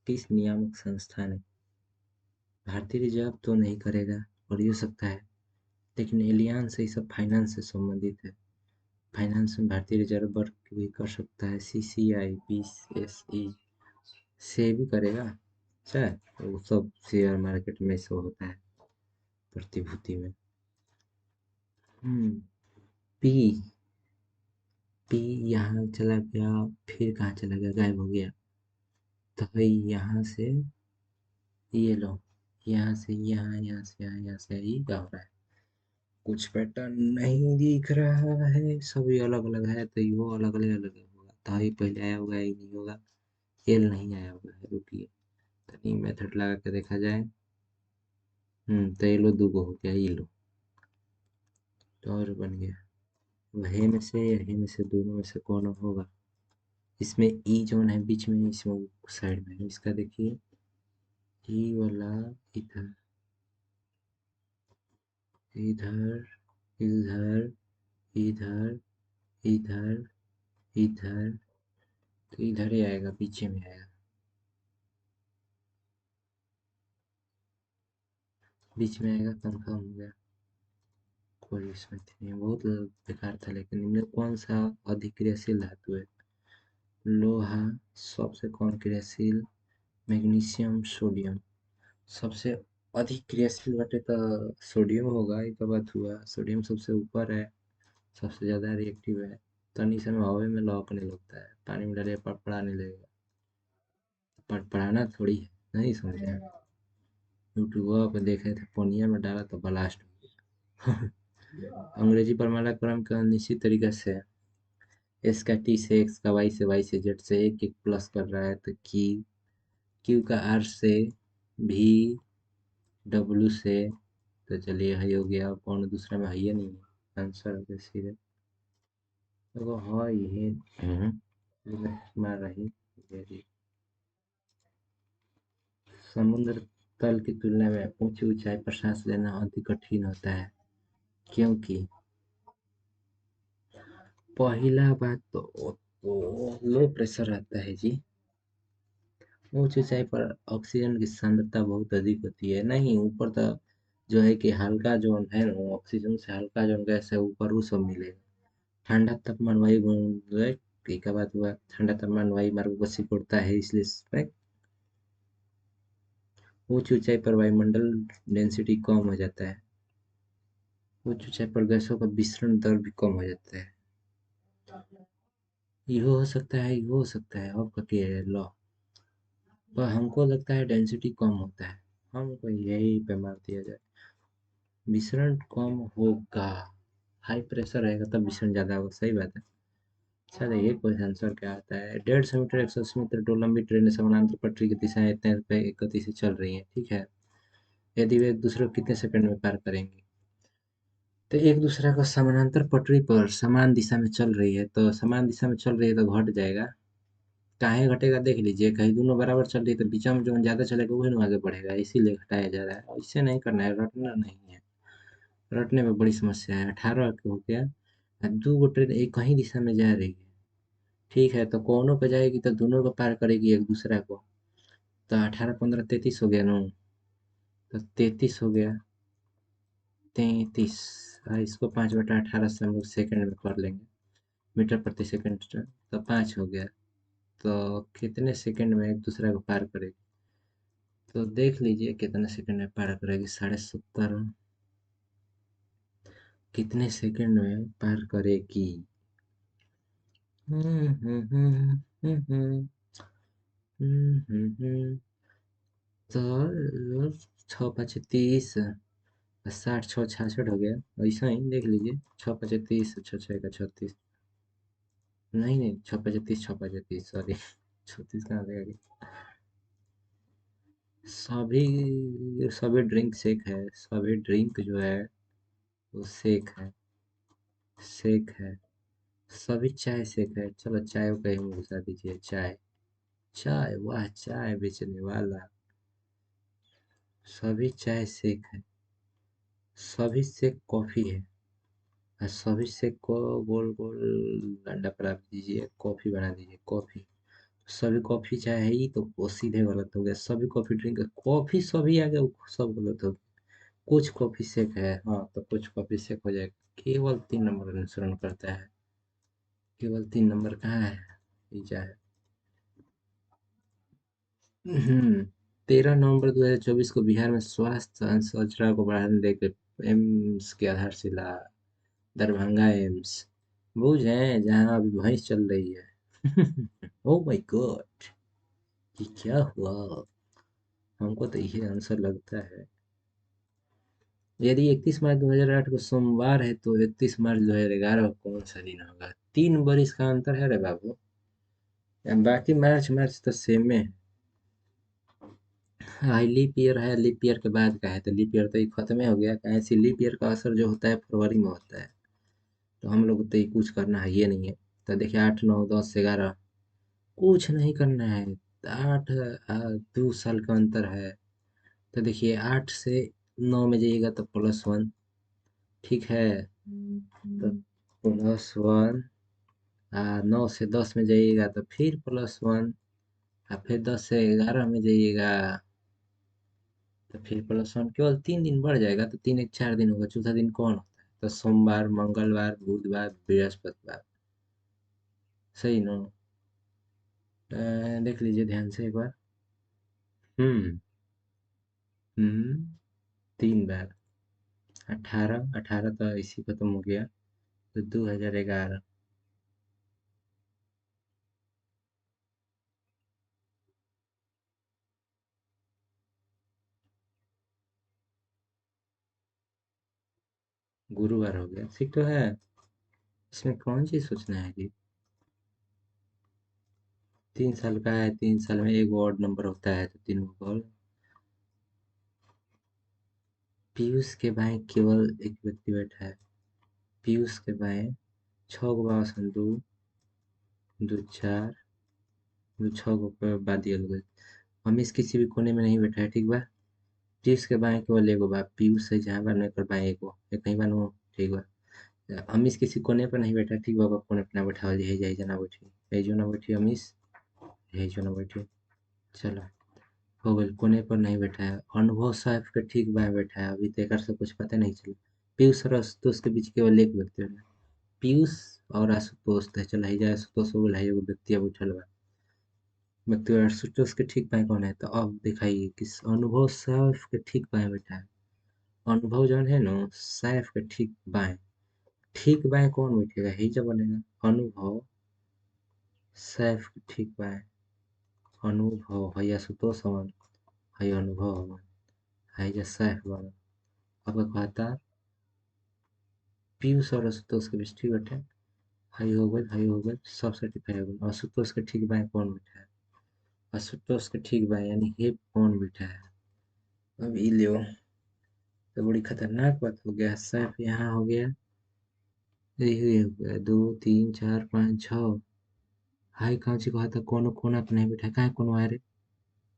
किस नियामक संस्था ने? भारतीय रिजर्व तो नहीं करेगा और ये हो सकता है, लेकिन एलियांस ये सब फाइनेंस से संबंधित है। फाइनेंस में भारतीय रिजर्व वर्क भी कर सकता है। सीसीआई बीएसई से भी करेगा। अच्छा, वो सब शेयर मार्केट में शो होता है, प्रतिभूति में। पी पी यहाँ चला गया, फिर कहाँ चला गया, गायब हो गया। तो भाई यहाँ से ये लो, यहाँ से यहाँ, यहाँ से यहाँ, यहाँ से ये क्या हो रहा है? कुछ पैटर्न नहीं दिख रहा है, सभी अलग अलग है तो यो अलग अलग अलग होगा। ताई पहले आया होगा, ये नहीं होगा। एल नहीं आया होगा, रुकिए तनी मेथड लगा के देखा जाए। तो ये लो दूगो हो गया, ये लो तो और बन गया। वही में से यही में से दोनों में से कौन होगा? इसमें ई जोन है बीच में, इसमें साइड में इसका देखिए, ई वाला इधर इधर इधर इधर इधर इधर, तो इधर ही आएगा, पीछे में आएगा, बीच में आएगा, कंफर्म हो गया। कोई इसमें नहीं, बहुत बेकार था। लेकिन इनमें कौन सा अधिक क्रियाशील धातु है? लोहा सबसे कम क्रियाशील, मैग्नीशियम सोडियम सबसे अधिक क्रियाशील बटे तो सोडियम होगा। एक बात हुआ, सोडियम सबसे ऊपर है, सबसे ज़्यादा रिएक्टिव है। तनी समय हवा में लौकने लगता है, पानी में डाले पड़पड़ाने लगेगा। पड़पड़ाना थोड़ी है, नहीं समझे? यूट्यूब पे देखे थे, पनिया में डाला तो ब्लास्ट हो गया। अंग्रेजी परमाणु का निश्चित तरीके से एस का टी से, एक्स का वाई से जेड से एक एक प्लस कर रहा है, तो क्यू का आर से, भी डब्ल्यू से। तो चलिए हई हो गया, कौन दूसरा में है नहीं है आंसर है सीधे। देखो हाँ ये मार रही है। समुद्र तल की तुलना में ऊंची ऊंचाई पर सांस लेना अधिक कठिन होता है, क्योंकि पहला बात तो लो प्रेशर रहता है जी। ऊंची ऊंचाई पर ऑक्सीजन की सांद्रता बहुत अधिक होती है। नहीं, ऊपर तो जो है कि हल्का जोन है ना, वो ऑक्सीजन से हल्का जोन गैस है ऊपर, वो सब मिलेगा। ठंडा तापमान एक बात हुआ, ठंडा तापमान वायुमार्गों को सिकुड़ता है, इसलिए इसमें ऊंची ऊंचाई पर वायुमंडल डेंसिटी कम हो जाता है। ऊंची ऊंचाई पर गैसों का विसरण दर भी कम हो जाता है। ये हो सकता है, ये हो सकता है, आपका क्या है लॉ? पर हमको लगता है डेंसिटी कम होता है, हमको यही पे मार दिया जाए। विसरण कम होगा, हाई प्रेशर रहेगा तब विसरण ज्यादा होगा, सही बात है। अच्छा देखिए क्वेश्चन आंसर क्या आता है। 150 मीटर 180 मीटर दो लंबी ट्रेनें समानांतर पटरी की दिशाएं इतने गति से चल रही हैं, ठीक है। यदि वे एक दूसरे को कितने सेकंड में पार करेंगे? तो एक दूसरे को समानांतर पटरी पर समान दिशा में चल रही है, तो समान दिशा में चल रही है तो घट जाएगा। काहे घटेगा देख लीजिए, कहीं दोनों बराबर चल रही है तो बीच में जो ज्यादा चलेगा वही ना आगे बढ़ेगा, इसीलिए घटाया जा रहा है। इससे नहीं करना है, रटना नहीं है। रटने में बड़ी समस्या है। 18 हो गया, दो गो ट्रेन एक ही दिशा में जा रही है, ठीक है, तो कौनों पे जाएगी तो दोनों को पार करेगी एक दूसरा को। तो 18 15 33 हो गया ना, तो 33 हो गया, 33। इसको 5/18 से हम लोग सेकंड में कर लेंगे, मीटर प्रति सेकंड, तो 5 हो गया। तो कितने सेकंड में एक दूसरे को पार करेगी? तो देख लीजिए कितने सेकंड में पार करेगी, 70.5। कितने सेकंड में पार करेगी? हम्म हम्म हम्म हम्म हम्म तो 6 × 5 = 30, 60 6 × 66 हो गया। ऐसा ही देख लीजिए, 6 × 5 = 30, 6 × 6 = 36। नहीं नहीं, 6 × 5 = 30, 6 × 5 = 30, सॉरी। 36 कहाँ से आ गया? सभी सभी ड्रिंक शेक है, सभी ड्रिंक जो है वो शेक है, शेक है। सभी चाय शेक है। चलो चाय को कहीं में घुसा दीजिए। चाय, चाय, वाह चाय बेचने वाला। सभी चाय शेक है। सभी शेक कॉफी है। और सभी शेक को गोल गोल अंडा पराप दीजिए, कॉफी बना दीजिए, कॉफी। सभी कॉफी चाय है ही तो वो सीधे गलत हो गया। सभी कॉफी ड्रिंक है, कॉफी सभी आ गया, वो सब गलत हो गया। कुछ कॉफी शेक है, हाँ तो कुछ कॉफी शेक हो जाएगा। केवल 3 नंबर अनुसरण करता है। केवल 3 नंबर कहाँ है? पिज्जा है। हम्म 13 नवंबर 2024 को बिहार में स्वास्थ्य संरचना को बढ़ाने देकर एम्स की आधारशिला। दरभंगा एम्स, बुझे जहाँ अभी भैंस चल रही है। ओ माय गॉड, ये क्या हुआ? हमको तो यही आंसर लगता है। यदि 31 मार्च 2008 को सोमवार है तो 31 मार्च 2011 को कौन सा दिन होगा? 3 बरिस का अंतर है रे बाबू। बाकी मार्च मार्च तो सेम है। हाँ लीप ईयर है, लीप ईयर के बाद का है तो लीप ईयर तो ये खत्म ही हो गया। ऐसे लीप ईयर का असर जो होता है फरवरी में होता है। तो हम लोग को तो ये कुछ करना है ये नहीं है। तो देखिए 8 9 10 11, कुछ नहीं करना है। 8 2 साल का अंतर है। तो देखिए 8 से 9 में जाइएगा तो +1, ठीक है। तो +1। 9 से 10 में जाइएगा तो फिर +1। और फिर 10 से 11 में जाइएगा तो फिर +1। केवल 3 दिन बढ़ जाएगा तो 3 1 4 दिन होगा। चौथा दिन कौन होता है? तो सोमवार, मंगलवार, बुधवार, बृहस्पतिवार। सही ना? देख लीजिए ध्यान से एक बार। हम्म। हम्म। 3 बार। 18, 18 तो इसी खत्म हो गया। तो 2011। गुरुवार हो गया, ठीक तो है। इसमें कौन चीज सोचना है कि 3 साल का है, 3 साल में एक ऑड नंबर होता है तो तीनों को। पीयूष के बाएं केवल एक व्यक्ति बैठा है। पीयूष के बाएं 6 को 2 2 4, दो 6 को बाद दिया लोग। अमीश किसी भी कोने में नहीं बैठा है, ठीक बा। पीयूष के बाएं केवल एगो बा। पीयूष है जहाँ बा कर बाएं एगो एक कहीं बा, ठीक बा। अमीश किसी कोने पर नहीं बैठा, ठीक बा। कोने पर ना बैठा, यही जाई जना बैठी, यही जो ना बैठी अमीश, यही जो ना बैठी। चलो हो गइल, कोने पर नहीं बैठा है। अनुभव साहब के ठीक बाएं बैठा है। अभी तो एकर से कुछ पता नहीं चला। पीयूष और आशुतोष के बीच केवल एक व्यक्ति है। पीयूष और आशुतोष है। चल है जा आशुतोष हो गइल, है एगो व्यक्ति अब उठल बा। व्यक्ति और आशुतोष के ठीक बाएं कौन है? तो अब दिखाइए कि अनुभव साहब के ठीक बाएं बैठा है। अनुभव जौन है ना साहब के ठीक बाएं। ठीक बाएं कौन बैठेगा? ही जब बनेगा अनुभव सैफ के ठीक बाएं। अनुभव है आशुतोष हवन, है अनुभव हवन, है जा सैफ बना। अब कहता पीयूष और आशुतोष के बीच ठीक बैठे। हई हो गई, हई हो गई, सब सर्टिफाई हो गई। आशुतोष के ठीक बाएं कौन बैठा है? आशुतोष के ठीक बाएं यानी हे कौन बैठा है? अब ई लियो, तो बड़ी खतरनाक बात हो गया। सैफ यहाँ हो गया, यही हो गया 2 3 4 5 6। हाई कांची को था कोनो कोना पे नहीं बैठा, कहाँ कोनो है रे?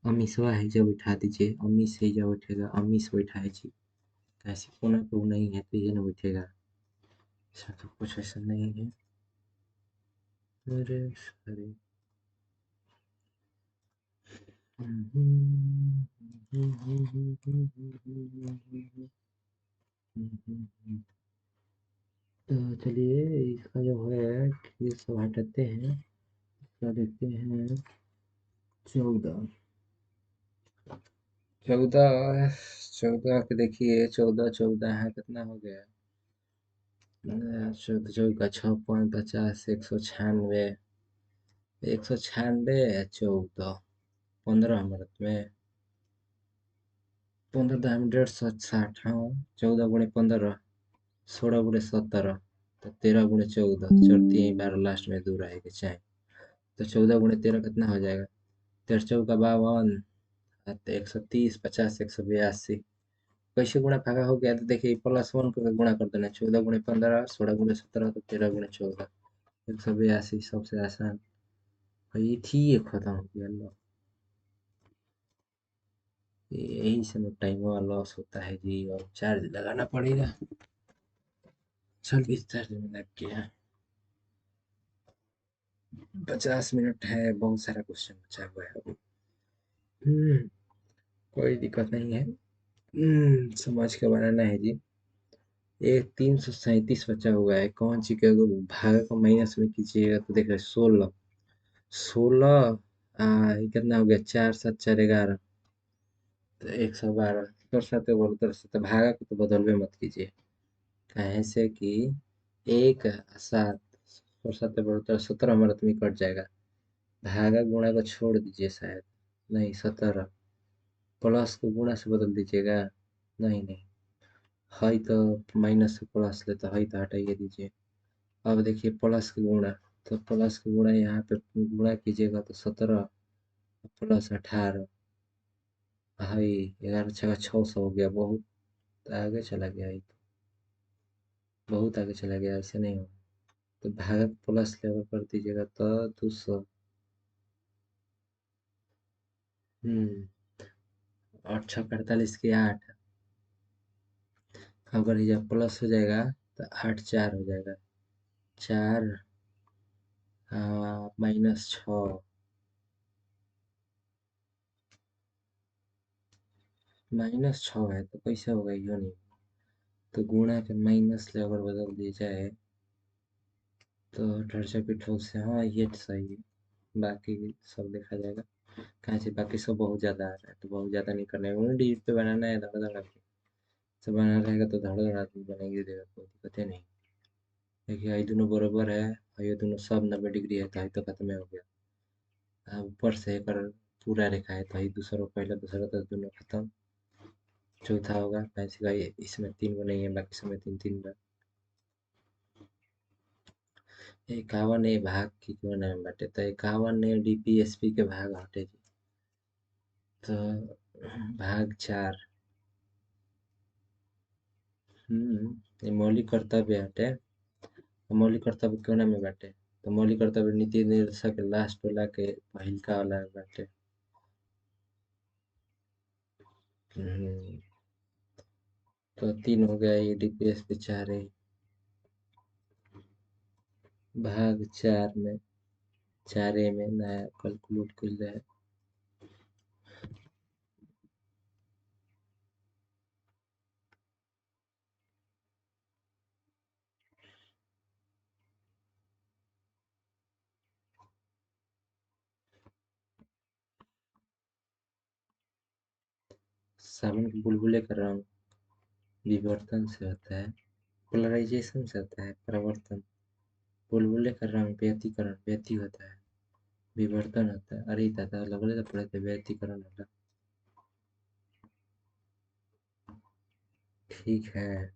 अमीशवा है जब बैठा दीजिए, अमीश है जब बैठेगा, अमीश बैठा है जी। ऐसे कोना पे वो नहीं है तो ये ना बैठेगा। ऐसा तो कुछ ऐसा नहीं है। अरे अरे। तो चलिए इसका जो है ये सब हटाते हैं। क्या देखते हैं? 14। 14, 14 के देखिए 14 14 है कितना हो गया? 14 14 56 196, 196, 14, 15 मिनट में 15 में 150 हाँ। 14 × 15, 16 × 17, तो 13 × 14 तो चढ़ती है 12 लास्ट में दूर आएगी चाहे। तो 14 × 13 कितना हो जाएगा? 13 × 52, तो 130, 50, 182। कैसे गुणा भागा हो गया? तो देखिए +1 को गुणा कर देना, 14 × 15, 16 × 17, तो 13 × 14, 182 सबसे आसान। और ये थी, ये खत्म हो गया लो। यही से टाइम लॉस होता है जी, और चार्ज लगाना पड़ेगा। चल इस चार्ज में लग गया। 50 मिनट है, बहुत सारा क्वेश्चन बचा हुआ है अभी। कोई दिक्कत नहीं है। समझ के बनाना है जी। एक 337 बचा हुआ है, कौन सी के भाग को माइनस में कीजिएगा तो देखिए 16। 16 ये कितना हो गया? 4 7 4 11, तो 112। कर सकते बोलो कर सकते, भागा को तो बदलवे मत कीजिए। कहे से कि 1 7 और 17 हमारा तुम्हें कट जाएगा। भागा गुणा को छोड़ दीजिए, शायद नहीं 17। प्लस को गुणा से बदल दीजिएगा, नहीं नहीं। हई तो माइनस से प्लस ले, तो हई तो हटाइए दीजिए। अब देखिए प्लस के गुणा, तो प्लस के गुणा यहाँ पे गुणा कीजिएगा तो 17 +18। हई 11 × 6 = 600 हो गया। बहुत आगे चला गया, ये तो बहुत आगे चला गया, ऐसे नहीं होगा। तो भाग प्लस लेवल कर दीजिएगा तो 200। हम्म 8 × 6 = 48 की 8। अगर ये प्लस हो जाएगा तो 8 4 हो जाएगा। 4 -6, -6 है तो कैसे होगा? यो नहीं, तो गुणा के माइनस ले अगर बदल दिया जाए तो 18 से, हाँ ये तो सही है। बाकी सब देखा जाएगा, कहाँ से बाकी सब बहुत ज़्यादा आ रहा है, तो बहुत ज़्यादा नहीं करना है, उन्हें डिजिट पे बनाना है, धड़ धड़ आदमी सब बना रहेगा तो धड़ धड़ आदमी बनेंगे देगा, कोई दिक्कत नहीं। देखिए ये दोनों बराबर है, और ये दोनों सब 90 डिग्री है, तो ये तो खत्म हो गया। अब ऊपर से एक और पूरा रेखा है, तो ये दूसरा पहला दूसरा तो दोनों खत्म। चौथा होगा पैंसी का, इसमें 3 को नहीं है, बाकी सब में 3 3 का। 51 भाग की क्यों नाम बाटे, तो 51 डीपीएसपी के भाग हटे जी। तो भाग 4। ये मौलिक कर्तव्य हटे। मौलिक कर्तव्य क्यों नाम में बाटे, तो मौलिक कर्तव्य नीति निर्देशक के लास्ट वाला के पहिलका वाला बाटे। हम्म, तो 3 हो गया, ये डीपीएसपी 4 है। भाग 4 में 4 में नया कैलकुलेट कर जाए। सावन के बुलबुले का रंग विवर्तन से होता है, पोलराइजेशन से होता है परिवर्तन। बुलबुले का रंग व्यतिकरण व्यति होता है, विवर्तन होता है। अरे दादा लगले तो पड़े थे व्यतिकरण होता। ठीक है।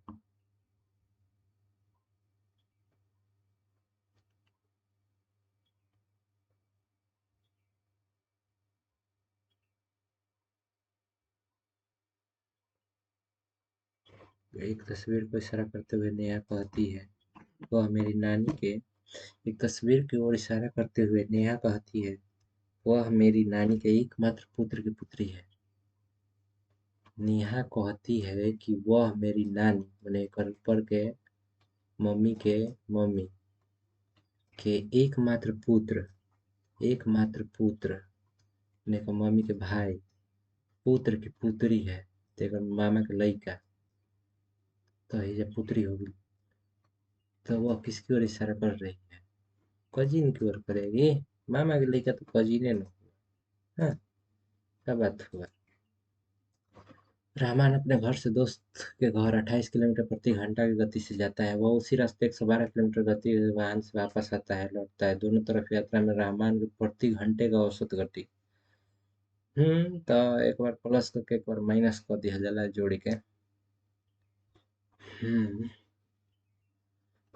एक तस्वीर को इशारा करते हुए नेहा कहती है, वह मेरी नानी के। एक तस्वीर की ओर इशारा करते हुए नेहा कहती है, वह मेरी नानी के एकमात्र पुत्र की पुत्री है। नेहा कहती है कि वह मेरी नानी मैंने कर ऊपर के मम्मी के मम्मी के एकमात्र पुत्र ने का मम्मी के भाई पुत्र की पुत्री है, तेकर मामा के लइका, तो ये जब पुत्री होगी तो वह किसकी ओर इशारा कर रही है? कजिन की ओर करेगी। मामा के लइका तो कजिने न। हाँ, क्या बात हुआ? रहमान अपने घर से दोस्त के घर 28 किलोमीटर प्रति घंटा की गति से जाता है। वह उसी रास्ते 112 किलोमीटर गति वाहन से वापस आता है, लौटता है। दोनों तरफ यात्रा में रहमान की प्रति घंटे का औसत गति। तो एक बार प्लस करके एक बार माइनस कर दिया जाला जोड़ी के। हम्म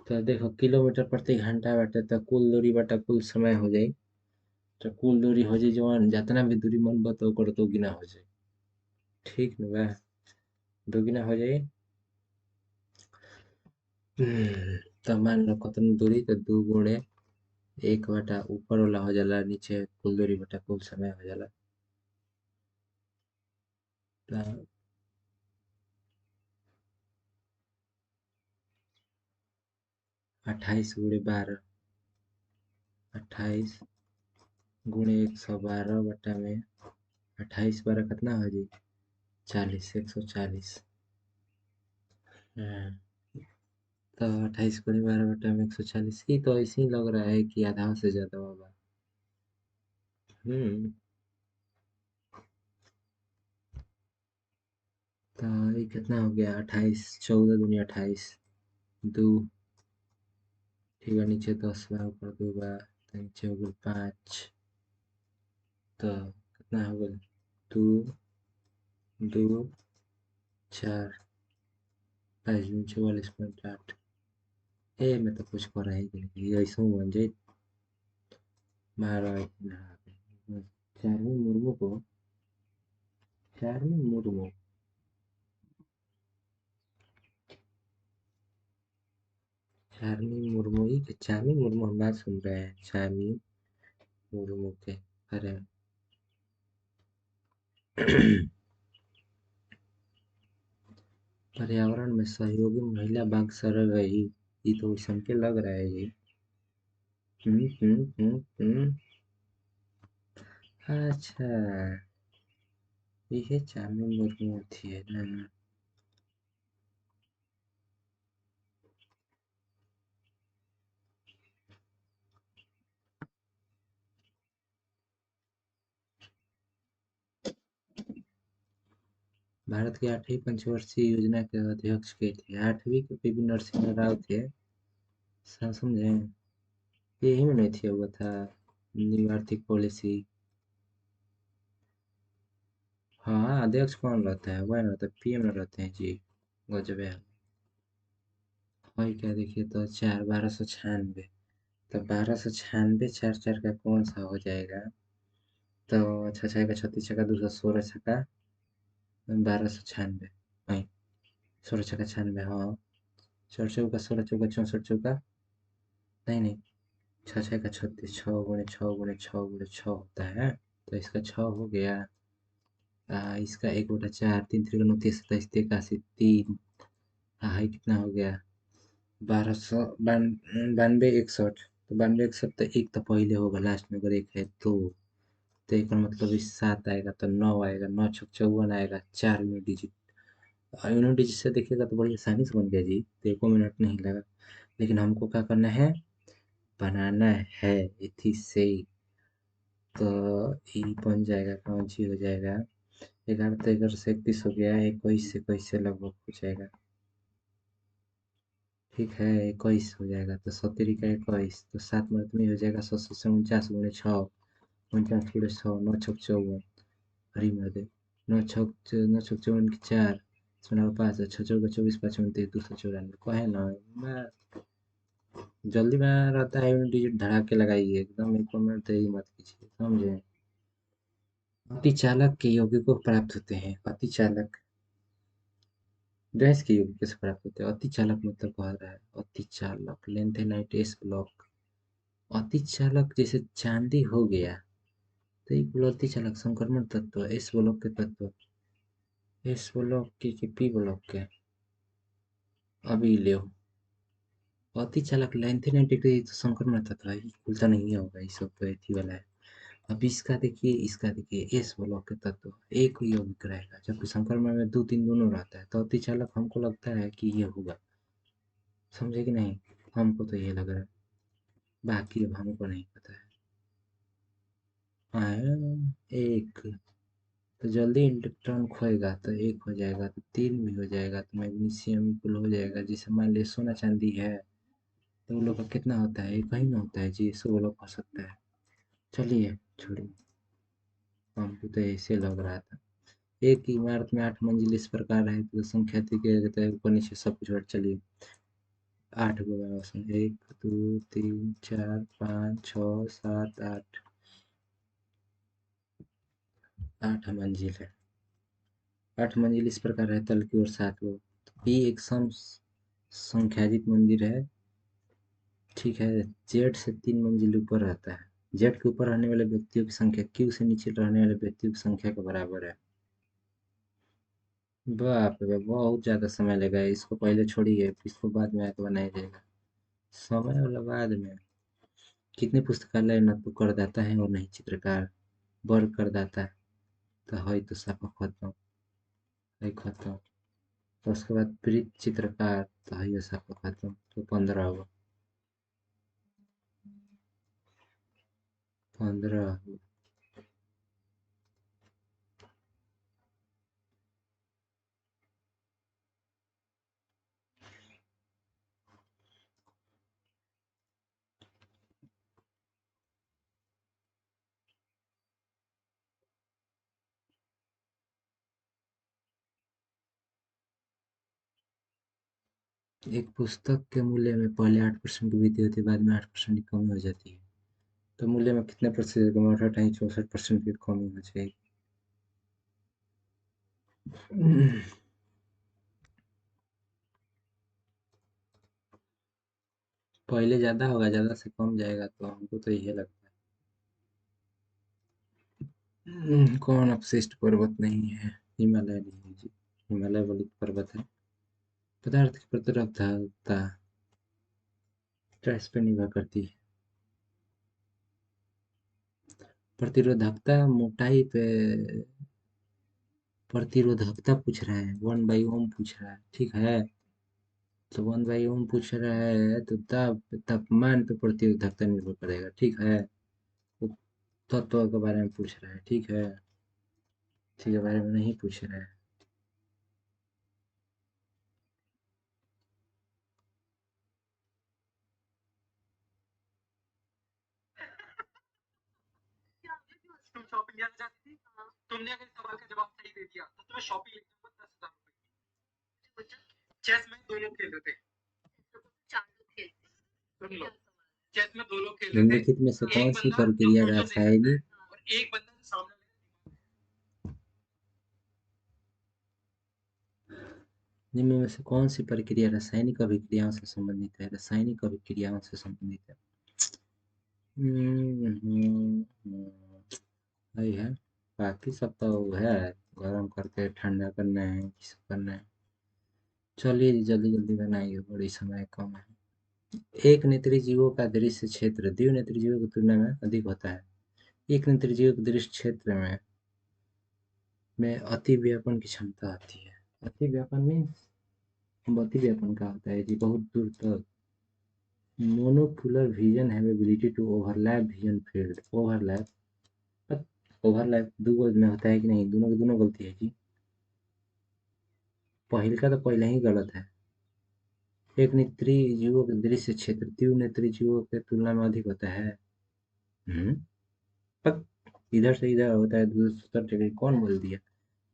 तो देखो किलोमीटर प्रति घंटा बाटे, तो कुल दूरी बटा कुल समय हो जाई। तो कुल दूरी हो जाई जवन जितना भी दूरी मन बा तो ओकर दोगुना हो जाई। ठीक न बा? दोगुना हो जाई। तो मान लो कतनो दूरी तो 2 गुणे 1 बटा ऊपर वाला हो जाला नीचे कुल दूरी बटा कुल समय हो जाला। तो 28 गुणे 12, 28 गुणे 112 बटा में 28 12 कितना हो जी? 40, 140। हाँ, तो 28 गुणे 12 बटा में 140 ही तो ऐसे ही लग रहा है कि आधा से ज्यादा होगा। हम्म। तो ये कितना हो गया? 28, 14 दूनी 28, 2, ठीक है नीचे 10 बा ऊपर 2 बा तो नीचे हो गया 5। तो कितना हो गया? 2, 2, 4, 5 दूनी 44.8। ए मैं तो कुछ कर रहा है कि नहीं ऐसा बन जाए। मारा चार्मी मुर्मू को, चार्मी मुर्मू, चार्मी मुर्मू ही के चार्मी मुर्मू हम बात सुन रहे हैं चार्मी मुर्मू के। अरे पर्यावरण में सहयोगी महिला बाघ सरग है ये तो वैसन के लग रहा है ये। हम्म। अच्छा, ये चार्मी मुर्मू थी है ना? भारत की 8वीं पंचवर्षीय योजना के अध्यक्ष के थे? 8वीं के पीवी नरसिम्हा राव थे। समझे? यही में नहीं थी वो था न्यू आर्थिक पॉलिसी। हाँ, अध्यक्ष कौन रहता है? वह रहता है पीएम रहते हैं जी। गजब है। वही क्या देखिए तो 4, 1296। तो 1296 चार चार का कौन सा हो जाएगा? तो छः छः का 36 छक्का 216 छक्का 1296। नहीं, 16 छक्का 96, हाँ। 16 चौका 16 चौका 64 चौका, नहीं नहीं, छः छः का 36, 6 गुणे 6 गुणे 6 होता है। तो इसका 6 हो गया। इसका 1/4, 3 3 29 27 81 3। हाँ ये कितना हो गया? 1292 61। तो 92 61 तो एक तो पहले होगा लास्ट में, अगर एक है तो एक मतलब इस 7 आएगा तो 9 आएगा, 9 6 54 आएगा, 4 यूनिट डिजिट। यूनिट डिजिट से देखिएगा तो बड़ी आसानी से बन गया जी, तो 1 मिनट नहीं लगा। लेकिन हमको क्या करना है? बनाना है इथी से। तो ई बन जाएगा, कौन सी हो जाएगा? 11 तो 11 से 31 हो गया, 21 से 21 से लगभग हो जाएगा। ठीक है 21 हो जाएगा, तो 70 का 21 तो 7 मिनट में हो जाएगा। 100 से 49 गुणे 6, 49 गुणे 6, 9 6 54। हरी मर्दे, 9 6 54 की 4, इसमें 5 6 4 24 5 29 294 को है ना? मैं जल्दी में रहता है यूनिट डिजिट धड़ाके लगाइए एकदम, 1 मिनट देरी मत कीजिए, समझे? अति चालक के यौगिकों प्राप्त होते हैं। अति चालक गैस के यौगिक कैसे प्राप्त होते हैं? अति चालक मतलब कह रहा है अति चालक लेंथेनाइट एस ब्लॉक। अति चालक जैसे चांदी हो गया तो एक बोलो अति चालक संक्रमण तत्व एस ब्लॉक के तत्व, एस ब्लॉक के पी ब्लॉक के। अभी ले अति चालक लेंथेनाइट तो संक्रमण तत्व है, ये खुलता नहीं होगा, ये सब तो एथी वाला है। अब इसका देखिए एस ब्लॉक के तत्व एक ही यौगिक रहेगा, जबकि संक्रमण में 2 3 दोनों रहता है। तो अति चालक हमको लगता है कि ये होगा, समझे कि नहीं? हमको तो ये लग रहा है, बाकी अब हमको नहीं पता है। एक तो जल्दी इलेक्ट्रॉन खोएगा तो एक हो जाएगा, तो 3 भी हो जाएगा, तो मैग्नीशियम इक्वल हो जाएगा। जैसे मान लीजिए सोना चांदी है तो वो लोग का कितना होता है? एक ही ना होता है जी, 100 लोग हो सकता है। चलिए छोड़िए, हमको तो ऐसे लग रहा था। एक ही इमारत में 8 मंजिल इस प्रकार है तो संख्या थी क्या कहता है, ऊपर नीचे सब कुछ और चलिए 8 गो बराबर 1 2 3 4 5 6 7 8। 8 मंजिल है। 8 मंजिल इस प्रकार है, तल की ओर 7 लोग। पी एक सम संख्याजित मंदिर है। ठीक है। जेड से 3 मंजिल ऊपर रहता है। जेड के ऊपर रहने वाले व्यक्तियों की संख्या क्यू से नीचे रहने वाले व्यक्तियों की संख्या के बराबर है। बाप रे बाप, बहुत ज्यादा समय लगेगा। इसको पहले छोड़िए, इसको बाद में आके बनाया जाएगा। समय वाला बाद में। कितने पुस्तकालय न तो करदाता है और नहीं चित्रकार। वर्ग करदाता है तो है तो साफा खत्म। है खत्म। तो उसके बाद प्रीत चित्रकार तो है ये साफा खत्म, तो 15 हुआ। 15। एक पुस्तक के मूल्य में पहले 8% की वृद्धि होती है, बाद में 8% की कमी हो जाती है। तो मूल्य में कितने प्रतिशत कमी? 68-64% की कमी हो जाएगी। पहले ज्यादा होगा, ज्यादा से कम जाएगा, तो हमको तो यही लगता है। कौन अपशिष्ट पर्वत नहीं है? हिमालय नहीं है जी। हिमालय बलित पर्वत है। पदार्थ की प्रतिरोधकता ट्रेस पे निर्भर करती है। प्रतिरोधकता मोटाई पे। प्रतिरोधकता पूछ रहा है, 1/ओम पूछ रहा है, ठीक है। तो 1/ओम पूछ रहा है तो तापमान पे प्रतिरोधकता निर्भर करेगा, ठीक है। वो तत्व के बारे में पूछ रहा है, ठीक है। ठीक है, बारे में नहीं पूछ रहा है। निम्नलिखित में से कौन सी प्रक्रिया रासायनिक निम्न में से कौन सी प्रक्रिया रासायनिक अभिक्रियाओं से संबंधित है? रासायनिक अभिक्रियाओं से संबंधित है। वही है। बाकी सब तो वो है, गरम करके ठंडा करना है, ये सब करना है। चलिए जल्दी जल्दी बनाइए, बड़ी समय कम है। एक नेत्री जीवों का दृश्य क्षेत्र द्विनेत्री जीवों की तुलना में अधिक होता है। एक नेत्री जीवों के दृश्य क्षेत्र में अति व्यापन की क्षमता आती है। अति व्यापन मीन्स, अति व्यापन का होता है जी, बहुत दूर तक। Monocular vision have ability to overlap vision field. Overlap. Overlap दो में होता है कि नहीं? दोनों की दोनों गलती है जी। पहिल का तो पहले ही गलत है। एक नेत्री जीवों के दृश्य क्षेत्र द्विनेत्री जीवों के तुलना में अधिक होता है। हम्म। पर इधर से इधर होता है, दूसरा जगह कौन बोल दिया?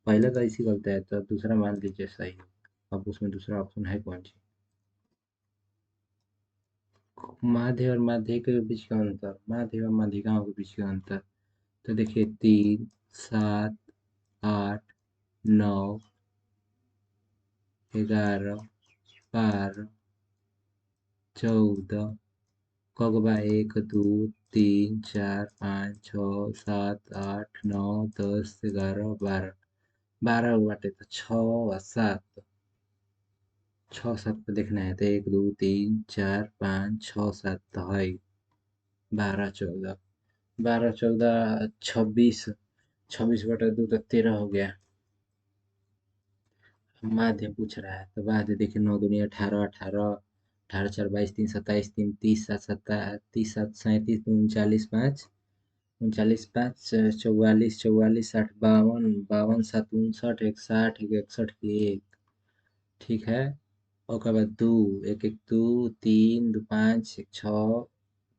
पहले तो ऐसी गलती है, तो दूसरा मान लीजिए सही हो। अब उसमें दूसरा ऑप्शन है कौन सी? माध्य और माध्यिका के बीच का अंतर, माध्य और माध्यिकाओं के बीच का अंतर। तो देखिए, 3, 7, 8, 9, 11, 12, 14। कगबा 1, 2, 3, 4, 5, 6, 7, 8, 9, 10, 11, 12। 12 बाटे तो 6 और 7। 6 7 पे देखना है तो 1, 2, 3, 4, 5, 6, 7 तो है। 12, 14। 12, 14, 26। 26 बटा 2 तो 13 हो गया। माध्य पूछ रहा है तो माध्य देखिए, 9 दूनी 18, 18, 18 4 22, 3 27, 3 30, 7 30, 7 37, 39 5, 39 5 44, 44 60 52, 52 7 59, 61, 61 1। ठीक है। ओकर बाद 2, 1 1 2, 3 2 5, 1 6,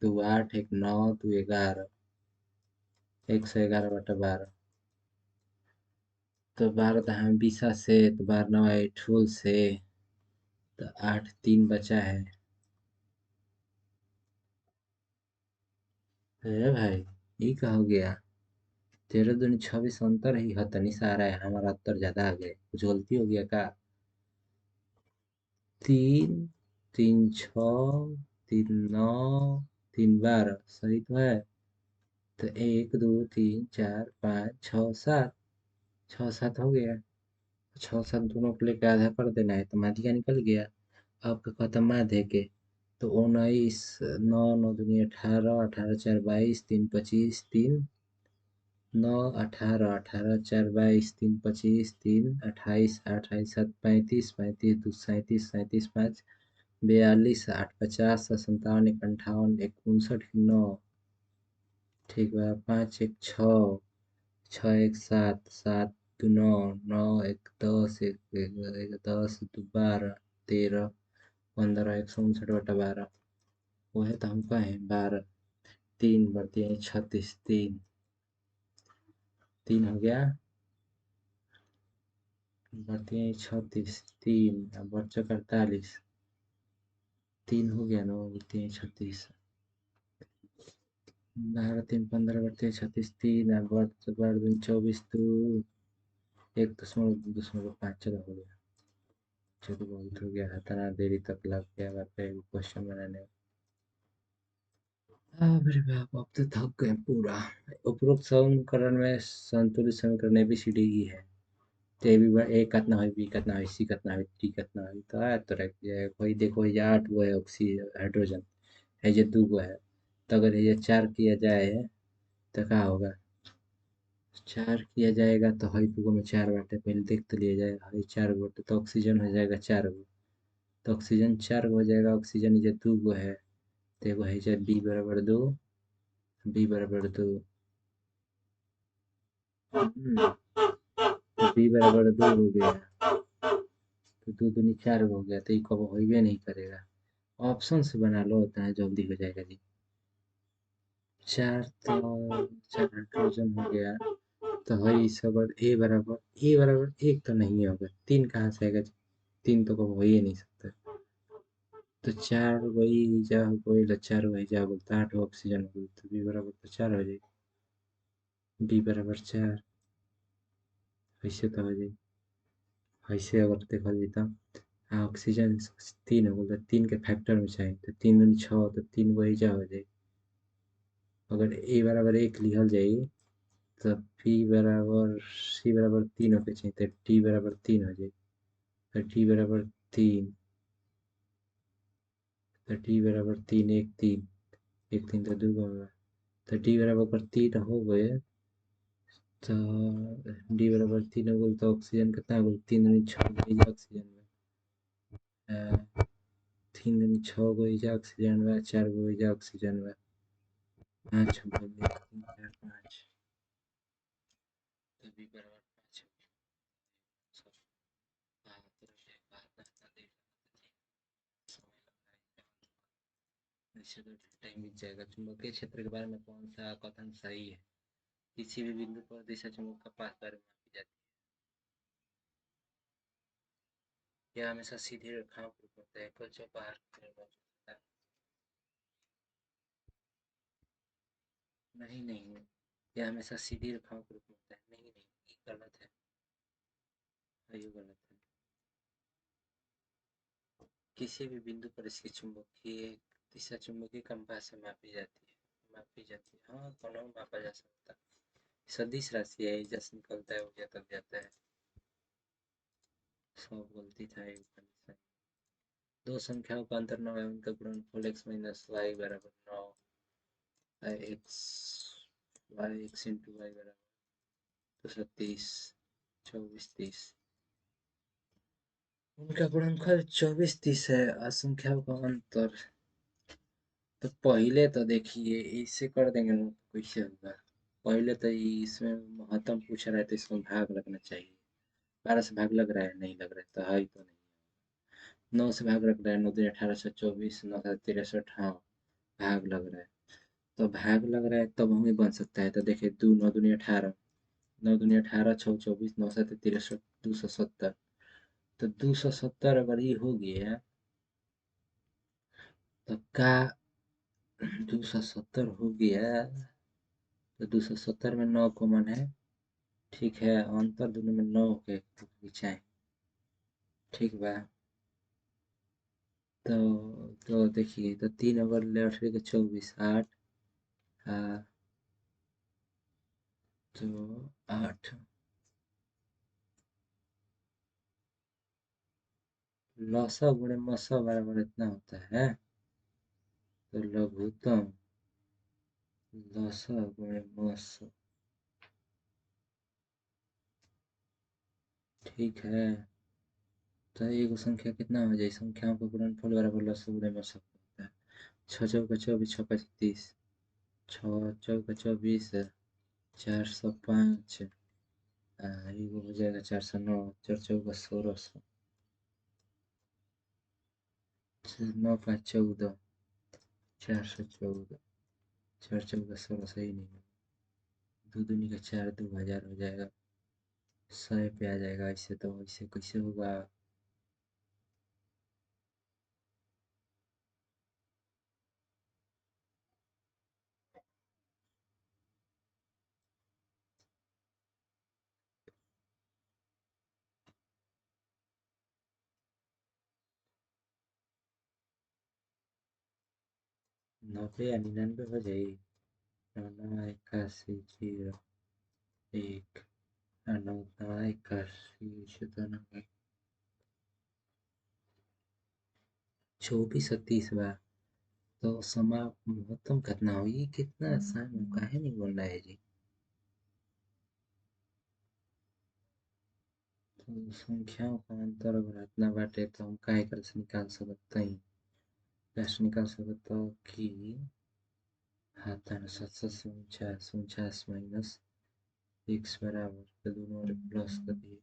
2 8, 1 9, 2 11। 111 बटा 12। तो 12 तो हम 20 से, तो 12 9 अठोल से, तो 8 3 बचा है। अरे भाई, ये क्या हो गया? 13 दूनी 26 अंतर ही है, तनी सा आ रहा है, हमारा उत्तर ज्यादा आ गया, कुछ गलती हो गया का? 3, 3 6, 3 9, 3 12 सही तो है। तो 1 2 3 4 5 6 7, 6 7 हो गया। 6 7 दोनों को लेकर आधा कर देना है तो माधिका निकल गया। अब का खत्म माधे के, तो 19 9 9 दूनी 18, 18 4 22, 3 25, 3 9 18, 18 4 22, 3 25, 3 28, 28 7 35, 35 2 37, 37 5 42, 8 50, 57 1 58, 1 59, 9 ठीक बा। 5 1 6, 6 1 7, 7 2 9, 9 1 10, 1 1 10 2 12, 13 15, 159/12, वह तो हम कहें 12, 3 बढ़ती है 36, 3 3 हो गया, बढ़ती है 36, 3 अब बच्चा 48, 3 हो गया ना, बढ़ती है 36, 12 3 15 बढ़ती है 36, 3 अब बढ़ 24 तो 1.5 चलो हो गया। चलो बहुत हो गया, इतना देरी तक लग गया बाप रे क्वेश्चन बनाने में। अरे बाप, अब तो थक गए पूरा। उपरोक्त समीकरण में संतुलित समीकरण एबीसीडी ही है। तो ए भी ए कितना है, बी कितना है, सी कितना है, डी कितना है, तो है तो रख दिया है। कोई देखो ये 8 गो है ऑक्सीजन हाइड्रोजन है, ये 2 गो है। तो अगर ये 4 किया जाए तो क्या होगा? 4 किया जाएगा तो हई 2 गो में 4 बाटे, पहले देख तो लिया जाए, हई 4 गो बाटे तो ऑक्सीजन हो जाएगा 4 गो। तो ऑक्सीजन 4 गो हो जाएगा, ऑक्सीजन ये 2 गो है। तो एगो है बी बराबर 2, बी बराबर 2, तो बी बराबर 2 हो गया। तो 2 दूनी 4 हो गया, तो ये कब होइबे नहीं करेगा। ऑप्शन से बना लो, उतना जल्दी हो जाएगा जी। 4 तो 4 हाइड्रोजन हो गया। तो हई सब ए बराबर 1 तो नहीं होगा, 3 कहाँ से आएगा जी? 3 तो कब हो ही नहीं सकता। तो 4 वही जा कोई 4 वही जा बोलता 8 ऑक्सीजन हो गई, तो बी बराबर तो 4 हो जाएगी। बी बराबर 4 ऐसे तो हो जाएगी। ऐसे अगर देखा जाए तो हाँ, ऑक्सीजन 3 हो गया, 3 के फैक्टर में चाहिए तो 3 दूनी 6, तो 3 वही जा हो जाएगी। अगर ए बराबर 1 लिखल जाई तो पी बराबर सी बराबर 3 होके चाहिए, तो डी बराबर 3 हो जाएगी। तो डी बराबर 3, तो डी बराबर 3 1 3, 1 3 तो 2 होगा। तो डी बराबर अगर 3 हो गए तो डी बराबर 3 हो गई, तो ऑक्सीजन कितना हो गई? 3 दूनी 6 गई ऑक्सीजन में, 3 दूनी 6 गई ऑक्सीजन में, 4 गई ऑक्सीजन में, 5 हो गई, 3 4 5, तो बी बराबर 5 हो गया। सब बहादुर है, बहादुर था देख, समय लग रहा है। वैसे तो टाइम बीत जाएगा। चुंबकीय क्षेत्र के बारे में कौन सा कथन सही है? किसी भी बिंदु पर दिशा चुंबक का पास बार मापी जाती है। यह हमेशा सीधी रेखाओं के रूप में होता है, कुछ जो बाहर की तरफ मौजूद होता है। नहीं नहीं, यह हमेशा सीधी रेखाओं के रूप में होता है। नहीं नहीं, ये गलत है। हाँ, ये गलत है। किसी भी बिंदु पर इसकी चुंबकीय दिशा चुंबकीय कंपास से मापी जाती है। मापी जाती है, हाँ, दोनों मापा जा सकता है। सदिश राशि है, जैसे निकलता है वो क्या तब जाता है। सब गलती था एक बार। दो संख्याओं का अंतर 9 है, उनका गुणनफल x माइनस वाई बराबर 9, X Y X into Y बराबर तो 37 24 30, उनका गुणनफल 24 30 है। असंख्याओं का अंतर, तो पहले तो देखिए इसे कर देंगे ना, तो कैसे होगा? पहले तो इसमें महत्तम पूछ रहा है तो इसमें भाग लगना चाहिए। 12 से भाग लग रहा है, नहीं लग रहा है तो है तो नहीं। 9 से भाग लग रहा है, 9 दिन 18 से 24, 9 63, हाँ भाग लग रहा है। तो भाग लग रहा है तब हमें बन सकता है। तो देखिए 2 9 दूनी 18, 9 दूनी 18, 6 24, 9 7 63, 270। तो 270 अगर ये हो गया तो का 270 हो गया तो 270 में 9 कॉमन है। ठीक है, अंतर दोनों में 9 के खिंचाए। ठीक बा। तो देखिए, तो 3 अगर ले 18 के 24 8। हाँ, तो 8 लसा गुणे मसा बराबर इतना होता है। तो लघुत्तम लसा गुणे मसा। ठीक है, तो एक संख्या कितना हो जाए? संख्याओं का गुणनफल बराबर लसा गुणे मसा होता है। 6 चौका 24 6 5 30। 6 चौका 24 405। ये हो जाएगा 409। 4 चौका 1600। 9 5 14। 414। 4 चौका 16 सही नहीं है। दो दूनी का 4 2000 हो जाएगा। 100 पे आ जाएगा। ऐसे तो ऐसे कैसे होगा? नब्बे या 99 हो जाएगी। 9 81 0 1। 9 81 24 और 30 बार। तो समापन कितना हो? ये कितना आसान है, काहे नहीं बोल रहा है जी? तो संख्याओं का अंतर अगर इतना बाटे तो हम काहे कर से निकाल सकते हैं? कैसे निकाल सकते हो कि हाथ 749 माइनस x बराबर तो दोनों ओर प्लस कर दिए।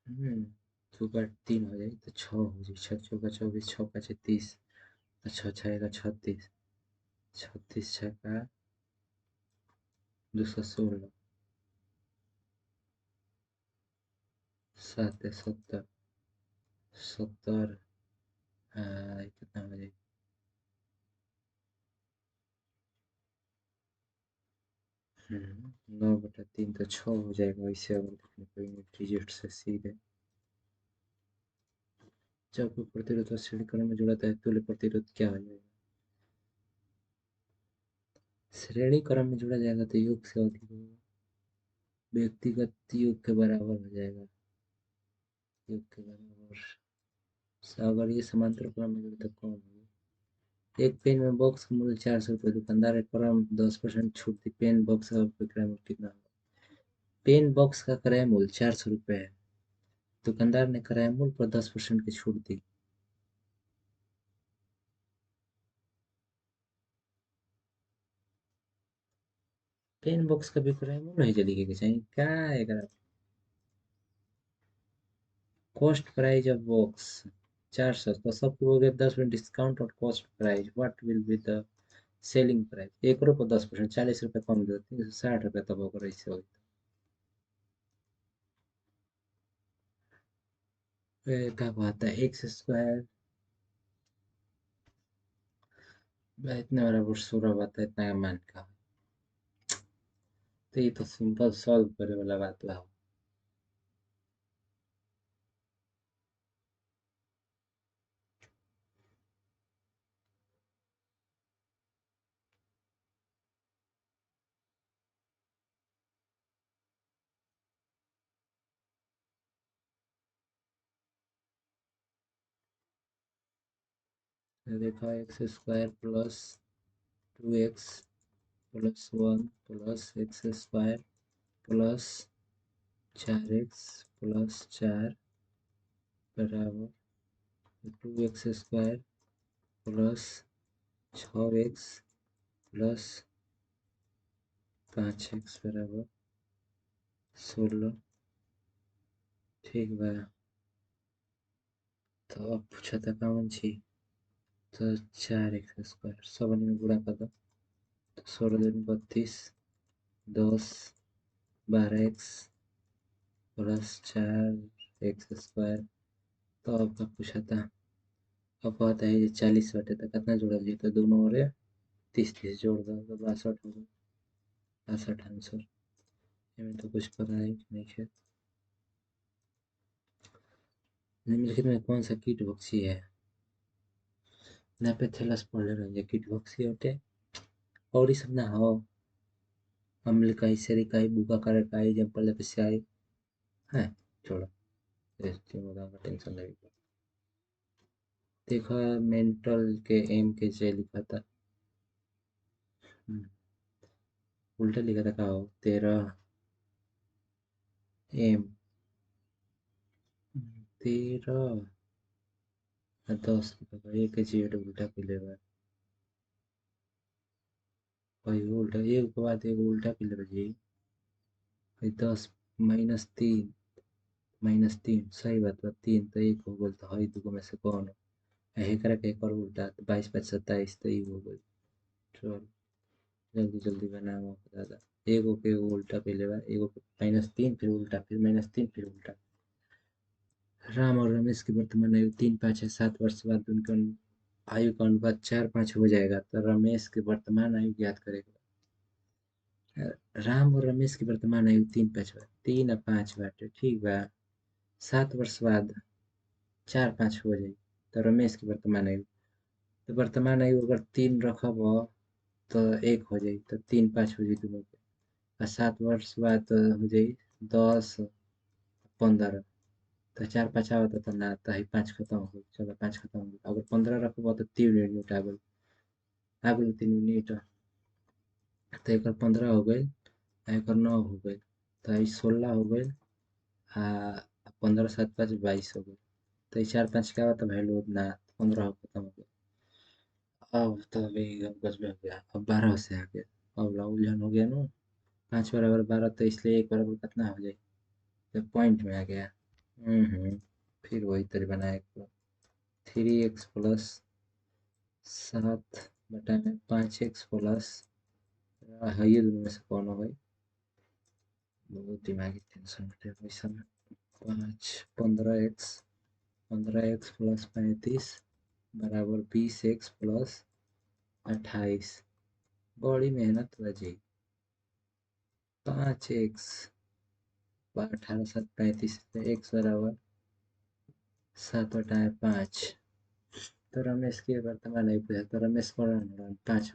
हम्म सुपर 3 हो जाए तो 6 हो जाए। 6 चौका 24 6 5 30। तो 6 6 36। 36 6 216। 7 70। 70। कितना हो जाए? 9/3 तो 6 हो जाएगा। वैसे अगर देखने को डिजिट से सीधे जब कोई प्रतिरोध श्रेणी क्रम में जुड़ा था तुल्य प्रतिरोध क्या हो जाएगा? श्रेणी क्रम में जुड़ा जाएगा तो योग से अधिक होगा। व्यक्तिगत योग के बराबर हो जाएगा। योग के बराबर। अगर ये समांतर क्रम में जुड़े तो कौन होगा? एक पेन में बॉक्स का मूल्य 400 रुपये। दुकानदार ने क्रम 10% छूट दी। पेन बॉक्स का विक्रय मूल्य कितना होगा? पेन बॉक्स का क्रय मूल्य 400 रुपये है। दुकानदार ने क्रय मूल्य पर 10% की छूट दी। पेन बॉक्स का विक्रय मूल्य नहीं चलेगी कि चाहिए क्या है? Cost price of box 400। तो सब बोलोगे 10% डिस्काउंट और cost price what will be the selling price? 1 रुपये 10%। 40 रुपये कम दो। 360 रुपये तब होगा। ऐसे हो क्या बात है? एक्स स्क्वायर इतना बराबर 16 बात है। इतना मान का तो ये तो सिंपल सॉल्व करे वाला बात बा। देखो x square plus 2x plus 1 plus x square plus 4x plus 4 बराबर 2x square plus 6x plus 5x बराबर 16। ठीक बा। तो अब पूछा था कौन छी? तो 4x स्क्वायर सब में गुणा कर दो। तो 16 दूनी 32। 10 12x प्लस 4x स्क्वायर। तो अब का पूछा था अब कहता है ये 40 बटे तो कितना जोड़ल जी तो दोनों ओरे 30 30 जोड़ दो तो 62 हो गए। 62 आंसर। इनमें तो कुछ पता है कि नहीं है। निम्नलिखित में कौन सा कीटभक्षी है? नेपेथेलस पढ़ले रहिए कीटभक्षी होते और इस ना हो अम्लकाई सेरिकाई बुकाकारकाई जंपल पिसाई है। छोड़ो इसकी मुद्दा का टेंशन नहीं। देखा मेंटल के एम के जे लिखा था। हम्म, उल्टा लिखा था कहा 13 एम 13 10 लिखा था एक जेड उल्टा पी लेगा। भाई उल्टा एक के बाद एक उल्टा पी लेगा जी। भाई 10 -3 -3 सही बात बा 3 तो एक हो गल तो हई दुगो में से कौन हो? यही करे के एक और उल्टा तो 22 × 5 = 27 तो ई हो गई। चल जल्दी जल्दी बनाओ दादा। एगो के एगो उल्टा पी लेगा एगो के -3 फिर उल्टा फिर -3 फिर उल्टा। राम और रमेश की वर्तमान आयु 3 5 है 7 वर्ष बाद उनके आयु का अनुपात 4 5 हो जाएगा तो रमेश की वर्तमान आयु ज्ञात करेगा। राम और रमेश की वर्तमान आयु 3 5 बा 3 और 5 बाटे ठीक बा। 7 वर्ष बाद 4 5 हो जाई तो रमेश की वर्तमान आयु तो वर्तमान आयु अगर 3 रखब तो 1 हो जाई तो 3 5 हो जाई दोनों के। और 7 वर्ष बाद तो हो जाई 10 15 तो 4 5 आवत तो ना तो 5 खत्म हो गई चलो 5 खत्म हो गई अगर 15 रखब तो 3 यूनिट आ गई 3 यूनिट तो एक 15 हो गई एक 9 हो गई तो 16 हो गई आ 15 7 5 22 हो गई तो 4 5 क्या होता वैल्यू उतना 15 खत्म हो गया। अब तो अभी गजब हो गया अब 12 से आगे अब उलझन हो गया ना। 5 = 12 तो इसलिए 1 = कितना हो जाए तो पॉइंट में आ गया। फिर वही तरह बनाए 3x + 7/5x प्लस ये दोनों में से कौन हो गई। बहुत दिमागी टेंशन होते वैसा में 5 15x + 35 बराबर 20x + 28 बड़ी मेहनत लगी। 5x 18 7 35 x बराबर 7/5 तो रमेश की वर्तमान नहीं पूछा तो रमेश कौन 5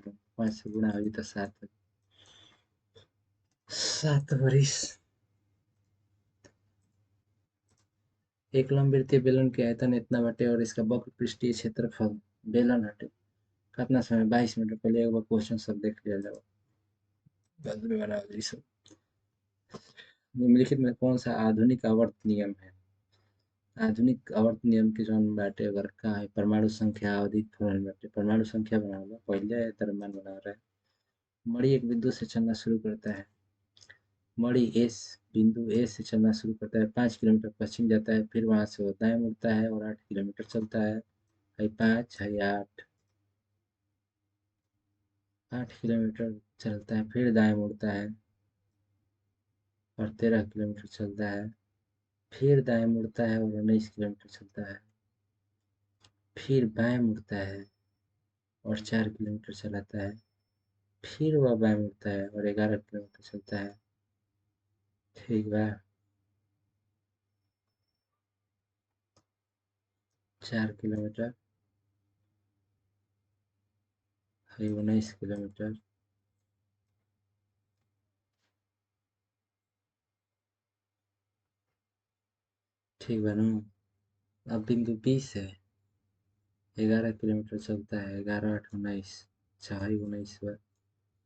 से गुणा हुई तो 7 7 वर्ष। एक लंबवृत्तीय बेलन के आयतन इतना बाटे और इसका वक्र पृष्ठीय क्षेत्रफल बेलन हटे कितना समय 22 मिनट पहले एक बार क्वेश्चन सब देख लिया जाओ। बाद में बना दी सब। निम्नलिखित में कौन सा आधुनिक आवर्त नियम है? आधुनिक आवर्त नियम के जौन बाटे अगर का है परमाणु संख्या अधिक फलन बाटे परमाणु संख्या बनावला पहले तरमान बना रहा है। मणि एक बिंदु से चलना शुरू करता है। मणि एस बिंदु ए से चलना शुरू करता है 5 किलोमीटर पश्चिम जाता है फिर वहां से वो दाएं मुड़ता है और 8 किलोमीटर चलता है। है 5 है 8 किलोमीटर चलता है फिर दाएं मुड़ता है और 13 किलोमीटर चलता है फिर दाएं मुड़ता है और 19 किलोमीटर चलता है फिर बाएं मुड़ता है और 4 किलोमीटर चलाता है फिर वह बाएं मुड़ता है और 11 किलोमीटर चलता है। ठीक बा 4 किलोमीटर है 19 किलोमीटर। ठीक बा ना। अब बिंदु बी से 11 किलोमीटर चलता है 11 8 19 छः 19 हुआ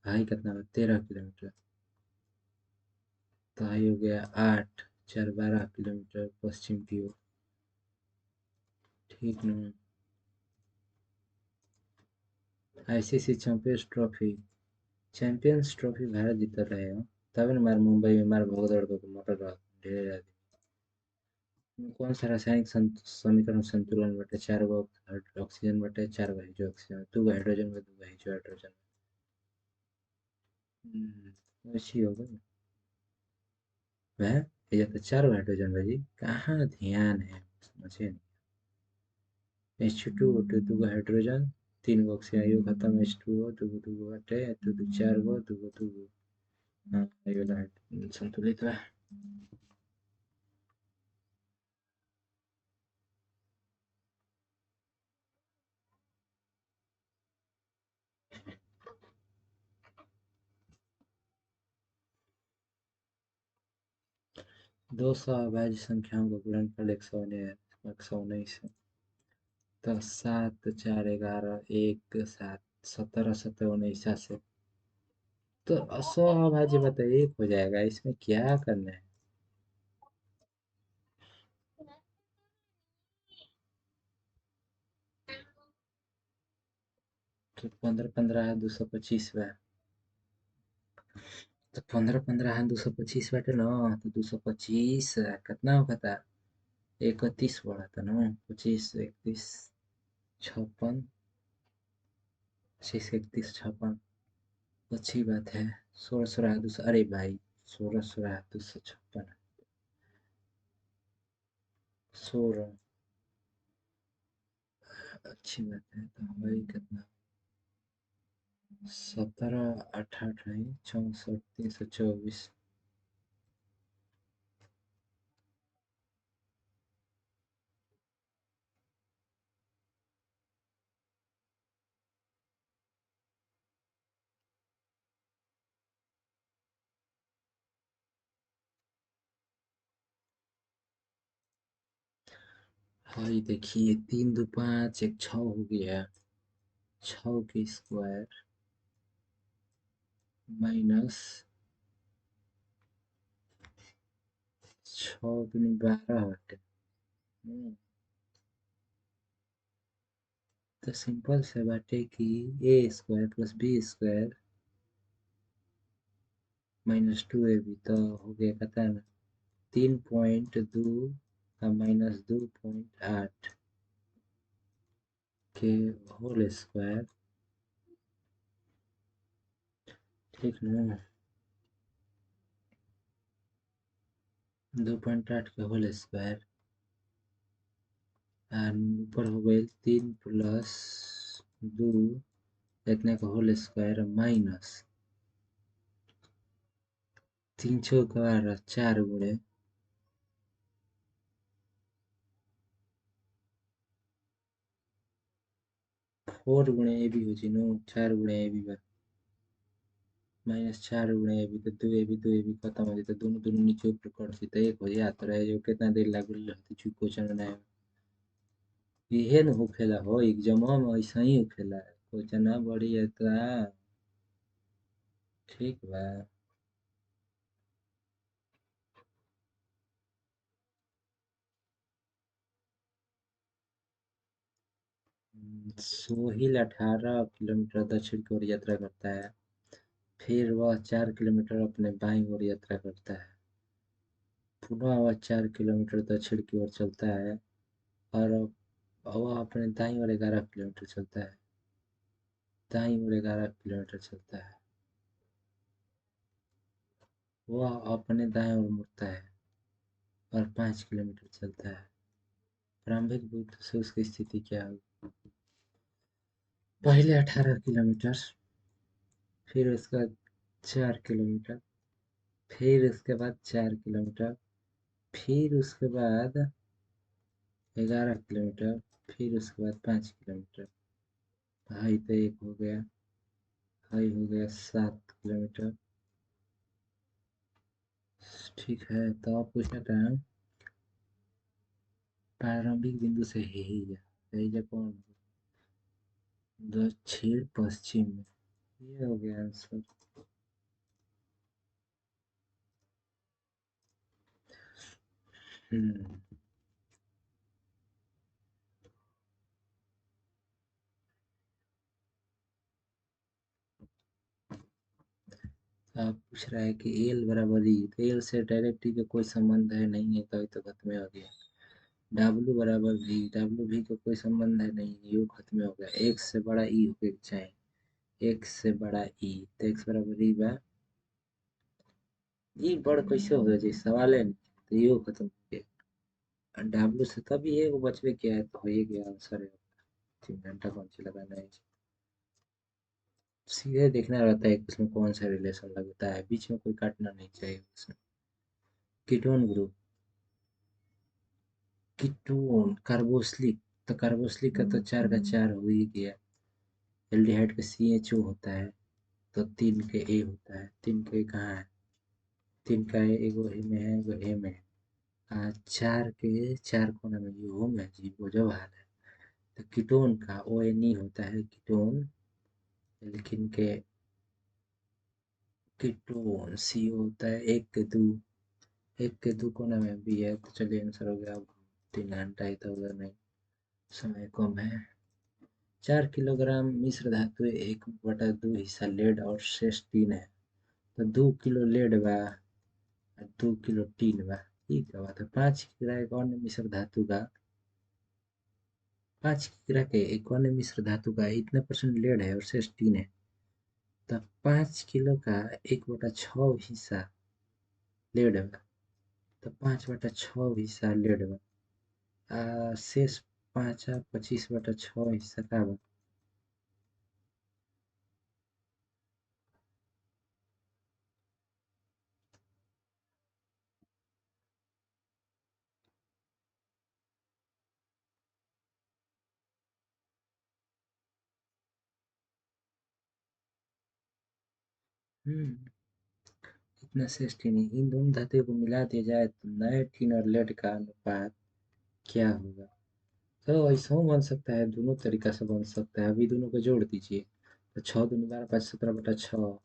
भाई कितना हुआ 13 किलोमीटर तो हाई हो गया 8 4 12 किलोमीटर पश्चिम की ओर। ठीक ना। ICC champions trophy champions trophy Bharat जीता रहे हो तब न मार मुंबई में मार भगदड़ को मोटर रहा ढेर आदमी। कौन सा रासायनिक समीकरण संतुलन बटे 4 गो ऑक्सीजन बटे 4 गो हाइड्रो ऑक्सीजन 2 गो हाइड्रोजन में 2 गो हाइड्रो हाइड्रोजन। वैसी होगा वह ये तो 4 गो हाइड्रोजन भाई कहाँ ध्यान है समझे नहीं। H2O2 दूगो हाइड्रोजन, 3 गो ऑक्सीजन खत्म, H2O दूगो दूगो बाटे, दू दू 4 गो, दूगो दूगो। हाँ ये वाला संतुलित बा। 200 अभाज्य संख्याओं का गुणनफल 119 है। तो 7 4 11 1 7 17 17 19 से तो 100 अभाज्य बताइए, एक हो जाएगा, इसमें क्या करना है। तो 15 15 है 225 बा। तो 15 15 है 225 बाटे न। तो 225 कितना होगा था, 31 बड़ा था ना, 25 31 56, 25 31 56। अच्छी बात है। 16 16 200, अरे भाई 16 16 256, 16। अच्छी बात है, तो वही कितना, 17 8 8 है 64 324। हाँ ये देखिए, 3 2 5 एक 6 हो गया, 6 के स्क्वायर माइनस 6 दूनी 12 हटे। तो सिंपल से बाटे कि A square plus B square minus 2ab, तो हो गया पता ना 3.2 माइनस 2.8 के होल स्क्वायर, ठीक ना। 2.8 के होल स्क्वायर और ऊपर हो गए 3 प्लस 2 इतने का होल स्क्वायर माइनस 3 चौक 4 गुणे 4 गुणे ए भी हो जी नो, 4 गुणे ए भी माइनस 4 गुणे ए भी, तो 2 ए भी खत्म हो जाता, दोनों दोनों नीचे ऊपर कट सी, तो एक हो जाता रहे जो कितना देर लागल रहती चुप क्वेश्चन बनाए। इहे न होखेला हो एग्जाम में, ऐसा ही होखेला क्वेश्चन बड़ी है तो। ठीक बा। सोहिल 18 किलोमीटर दक्षिण की ओर यात्रा करता है, फिर वह 4 किलोमीटर अपने बाईं ओर यात्रा करता है, पुनः वह 4 किलोमीटर दक्षिण की ओर चलता है, और वह अपने दाईं ओर 11 किलोमीटर चलता है, दाईं ओर 11 किलोमीटर चलता है, वह अपने दाएं ओर मुड़ता है और 5 किलोमीटर चलता है। प्रारंभिक बिंदु से उसकी स्थिति क्या होगी। पहले 18 किलोमीटर, फिर उसका 4 किलोमीटर, फिर उसके बाद 4 किलोमीटर, फिर उसके बाद 11 किलोमीटर, फिर उसके बाद 5 किलोमीटर। हाई तो एक हो गया, हाई हो गया 7 किलोमीटर। ठीक है, तो आप पूछना था प्रारंभिक बिंदु से है जा कौन, दक्षिण पश्चिम में, ये हो गया आंसर। हम्म। आप पूछ रहा है कि एल बराबर ई, तो एल से डायरेक्ट ई का कोई संबंध है नहीं है, तो तो खत्म हो गया। डब्ल्यू बराबर वी, डब्ल्यू भी का कोई संबंध है नहीं, यू खत्म हो गया। एक्स से बड़ा ई होके चाहे, एक्स से बड़ा ई, तो एक्स बराबर ई बा। ई बड़ कैसे हो गया जी, सवाल है नहीं, तो यू खत्म हो गया। डब्ल्यू से तभी है वो बचवे क्या है, तो हो ही गया आंसर है। 3 घंटा कौन सी लगाना है? सीधे देखना रहता है कि उसमें कौन सा रिलेशन लगता है, बीच में कोई काटना नहीं चाहिए उसमें। कीटोन ग्रुप, कीटोन कार्बोक्सिलिक, तो कार्बोक्सिलिक का तो 4 का 4 हो ही गया। एल्डिहाइड का CHO होता है, तो 3 के A होता है। 3 के कहाँ है? 3 का एगो ए में है, एगो ए में है। 4 के 4 कोना में ये हो में जी, वो जब हाल है। तो कीटोन का ONE होता है कीटोन, लेकिन के कीटोन CO होता है 1 के 2। 1 के 2 कोना में भी है, तो चलिए आंसर हो गया। अब 3 घंटा इधर उधर नहीं, समय कम है। 4 किलोग्राम मिश्र धातु 1/2 हिस्सा लेड और शेष टीन है। तो 2 किलो लेड बा और 2 किलो टीन बा। ठीक है बात है। 5 किग्रा एक अन्य मिश्र धातु का, 5 किग्रा के एक अन्य मिश्र धातु का इतना परसेंट लेड है और शेष टीन है। तो 5 किलो का 1/6 हिस्सा लेड बा। तो 5/6 हिस्सा लेड बा। शेष 25/6 हिस्सा का बा। हम्म, इतना शेष टीन है। इन दोनों धातुओं को मिला दिया जाए तो नए टीन और लेड का अनुपात क्या होगा? तो ऐसा बन सकता है, दोनों तरीका से बन सकता है। अभी दोनों को जोड़ दीजिए। तो 6 दूनी 12 5 17/6,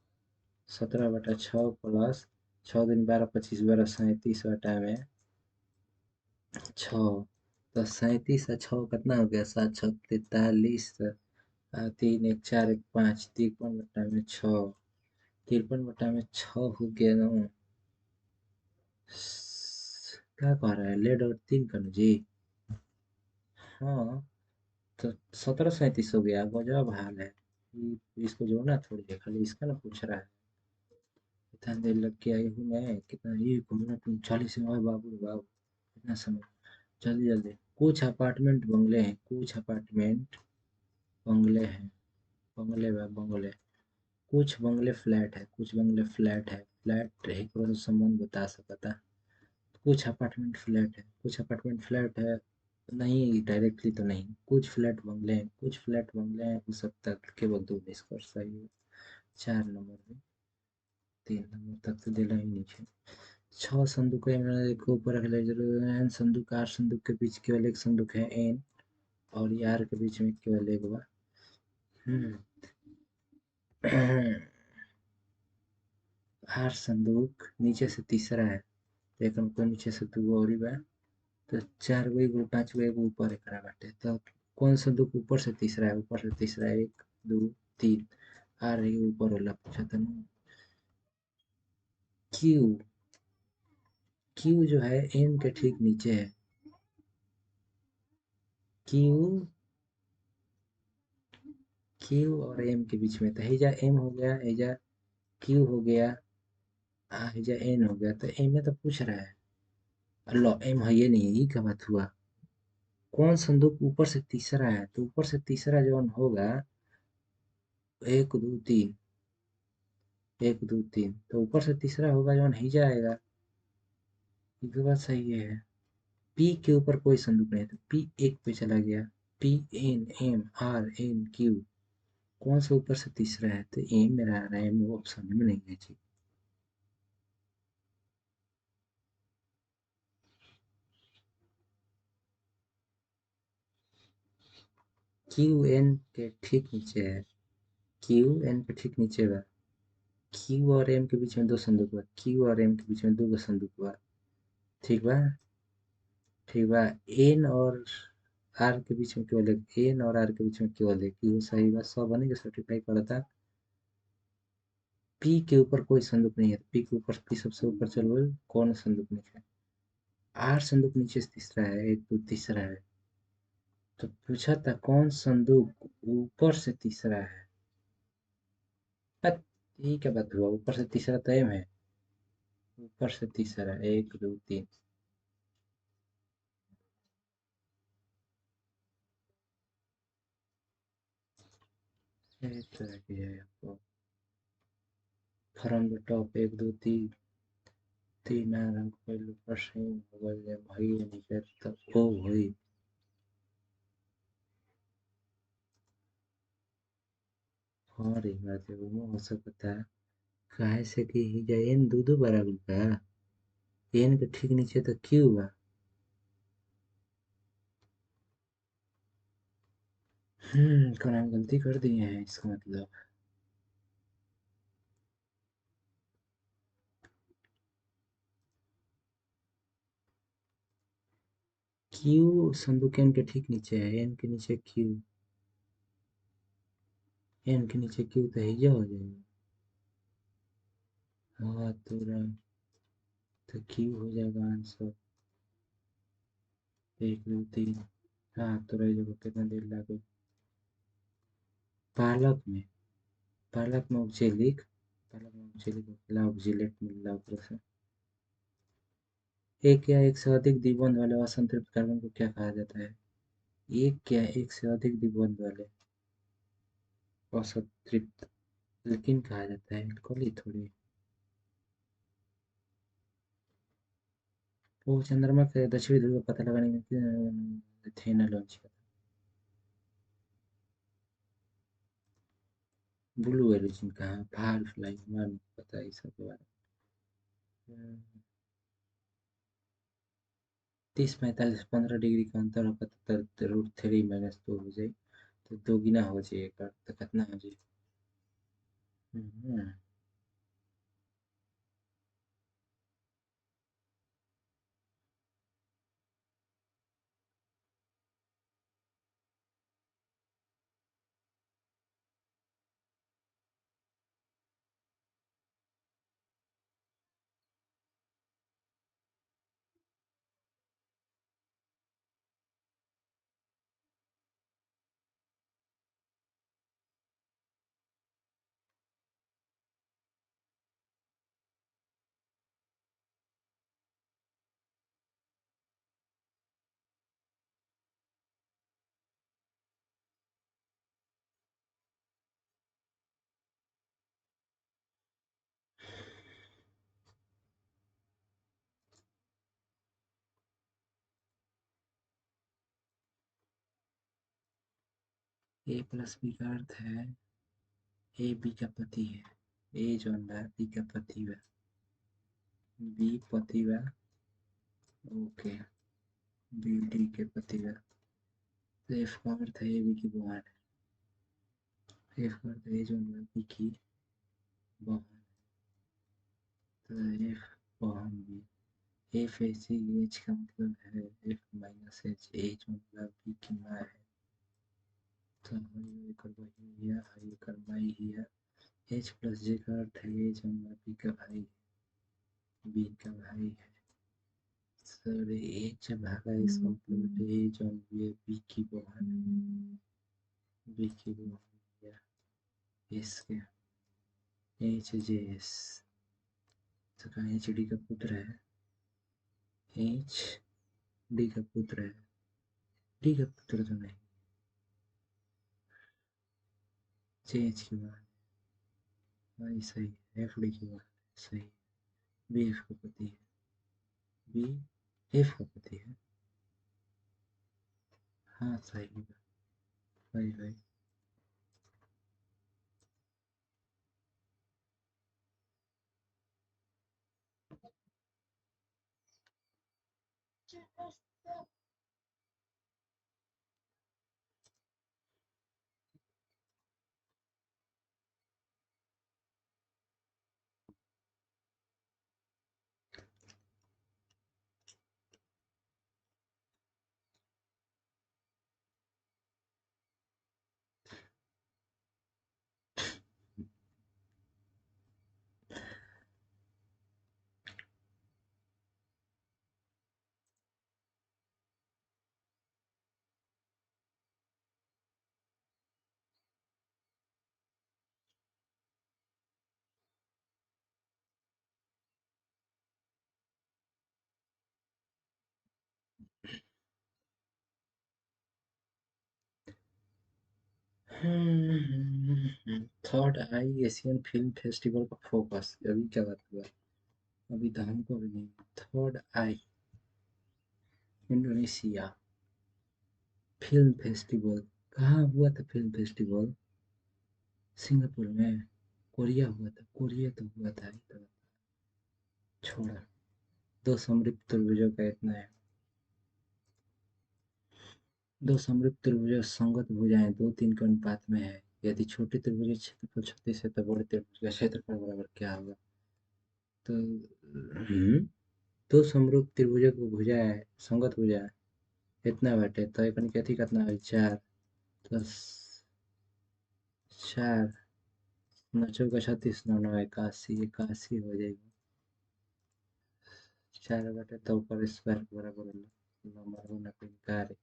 17/6 प्लस 6 दूनी 12 25 12 37 छः। तो 37 और 6 कितना हो गया? 7 6 43। 3 1 4 1 5, 53/6। 53/6 हो गया ना। क्या कह रहा है? लेड और 3 जी। हाँ, तो 17 37 हो गया। गजब हाल है। इसको जोड़ना थोड़ी है, खाली इसका ना पूछ रहा है। इतना देर लग के आई हूँ मैं, कितना ये घूमना तुम 40 में बाबू बाबू, इतना समय। जल्दी जल्दी। कुछ अपार्टमेंट बंगले हैं, कुछ अपार्टमेंट बंगले हैं, बंगले व बंगले। कुछ बंगले फ्लैट है, कुछ बंगले फ्लैट है। फ्लैट एक तो संबंध बता सकता। कुछ अपार्टमेंट फ्लैट है, कुछ अपार्टमेंट फ्लैट है। नहीं, डायरेक्टली तो नहीं। कुछ फ्लैट बंगले हैं, कुछ फ्लैट बंगले हैं, हो सकता है केवल 2 निष्कर्ष सही है। 4 नंबर में 3 नंबर तक तो दिला ही नहीं है। 6 संदूक है, मैंने को ऊपर रख लिया। जरूर एन संदूक, आर संदूक के बीच केवल एक संदूक है एन, और ये आर के बीच में केवल एक बार। हम्म। आर संदूक नीचे से तीसरा है, एक हमको नीचे से 2 और ही बा। तो 4 गो एगो 5 गो एगो ऊपर एकरा बाटे। तो कौन संदूक ऊपर से तीसरा है? ऊपर से तीसरा है 1 2 3। आ रही ऊपर वाला पूछा था ना। क्यू, क्यू जो है एम के ठीक नीचे है। क्यू, क्यू और एम के बीच में। तो हेजा एम हो गया, हेजा क्यू हो गया, हेजा एन हो गया। तो एम में तो पूछ रहा है। लो एम है ये नहीं है, ये क्या बात हुआ? कौन संदूक ऊपर से तीसरा है? तो ऊपर से तीसरा जो होगा 1 2 3, 1 2 3। तो ऊपर से तीसरा होगा जो ही जाएगा। ये बात सही है। पी के ऊपर कोई संदूक नहीं है, तो पी एक पे चला गया। P N M R N Q, कौन सा ऊपर से तीसरा है? तो एम मेरा आ रहा है, एम ऑप्शन में नहीं है जी। क्यू एन के ठीक नीचे है। क्यू एन के ठीक नीचे बा। क्यू और एम के बीच में 2 संदूक बा, क्यू और एम के बीच में 2 गो संदूक बा। ठीक बा, ठीक बा। एन और आर के बीच में केवल एक, एन और आर के बीच में केवल एक, ये सही बा। सब बने के सर्टिफाई करता। पी के ऊपर कोई संदूक नहीं है, तो पी के ऊपर, पी सबसे ऊपर चलो, कौन संदूक नहीं है? आर संदूक नीचे से तीसरा है, 1 2 तीसरा है। तो पूछा था कौन संदूक ऊपर से तीसरा है। बस, ये क्या बात हुआ? ऊपर से तीसरा तो एम है। ऊपर से तीसरा 1 2 3। इस तरह की है आपको। फ्रॉम द टॉप एक दो तीन तीन रंग पहलू पश्चिम भूगोल भाई नीचे तक ओ भाई और एक बात है वो हो सकता है काहे से कि ही जाए एन दूधू बराबर का एन के ठीक नीचे तो क्यों बा कौन हम गलती कर दिए हैं इसका मतलब क्यू संदूक एन के ठीक नीचे है एन के नीचे क्यू एन के नीचे क्यू तो है हो जाएगा हाँ तो क्यू हो जाएगा आंसर एक दो तीन हाँ तो रह जगह कितना देर लगे पालक में पालक में उपजेलिक पालक में उपजेलिक उपला उपजिलेट मिला ऊपर से एक या एक से अधिक द्विबंध वाले असंतृप्त कार्बन को क्या कहा जाता है एक या एक से अधिक द्विबंध वाले असंतृप्त लेकिन कहा जाता है अल्कोहल ही थोड़ी वो चंद्रमा के दक्षिणी ध्रुव का पता लगाने में थे न लॉन्च किया ब्लू ओरिजिन कहाँ फार फ्लाई हमारा नहीं पता है इस सब के बारे में 30 45 15 डिग्री का अंतर होगा तो √3 - 2 हो जाए तो दोगुना हो जाएगा तो कितना हो जाए हम्म, ए प्लस बी का अर्थ है ए बी का पति है ए जो बा बी का पति बा बी पति बा ओके बी डी के पति बा तो एफ का अर्थ है ए बी की बहन है एफ का अर्थ है जो बा बी की बहन तो एफ बहन बी एफ ऐसी एच का मतलब है एफ माइनस एच ए जो बा बी की माँ है तो ये कर वही है ये कर माई ही है एच प्लस जे का अर्थ है ए जो बा बी का भाई बी का भाई है सर एच भागा इसका मतलब ए जो ये बी की बहन है बी की बहन या इसके एच जे एस तो कहा एच डी का पुत्र है एच डी का पुत्र है डी का पुत्र तो नहीं जे एच की बहन वही सही है एफ डी की बहन सही बी एफ का पति है बी एफ का पति है हाँ सही है वही वही थर्ड आई एशियन फिल्म फेस्टिवल का फोकस, अभी क्या बात हुआ? अभी तो हमको भी नहीं। थर्ड आई इंडोनेशिया फिल्म फेस्टिवल, कहाँ हुआ था फिल्म फेस्टिवल? सिंगापुर में? कोरिया हुआ था, कोरिया तो हुआ था ही तो। छोड़ा, दो समृद्ध त्रिभुजों का इतना है। दो समरूप त्रिभुज संगत भुजाएं दो तीन के अनुपात में है। यदि छोटे त्रिभुज का क्षेत्रफल 36 है तो बड़े त्रिभुज का क्षेत्रफल बराबर क्या होगा? तो दो समरूप त्रिभुजों की भुजा है, संगत भुजा इतना बाटे तो एकन कथी कितना है? 4 प्लस 4, 9 चौका 36, 9 9 81, 81 हो जाएगी। 4 बाटे तो ऊपर स्क्वायर के बराबर होला। नंबर होना कोई कार्य।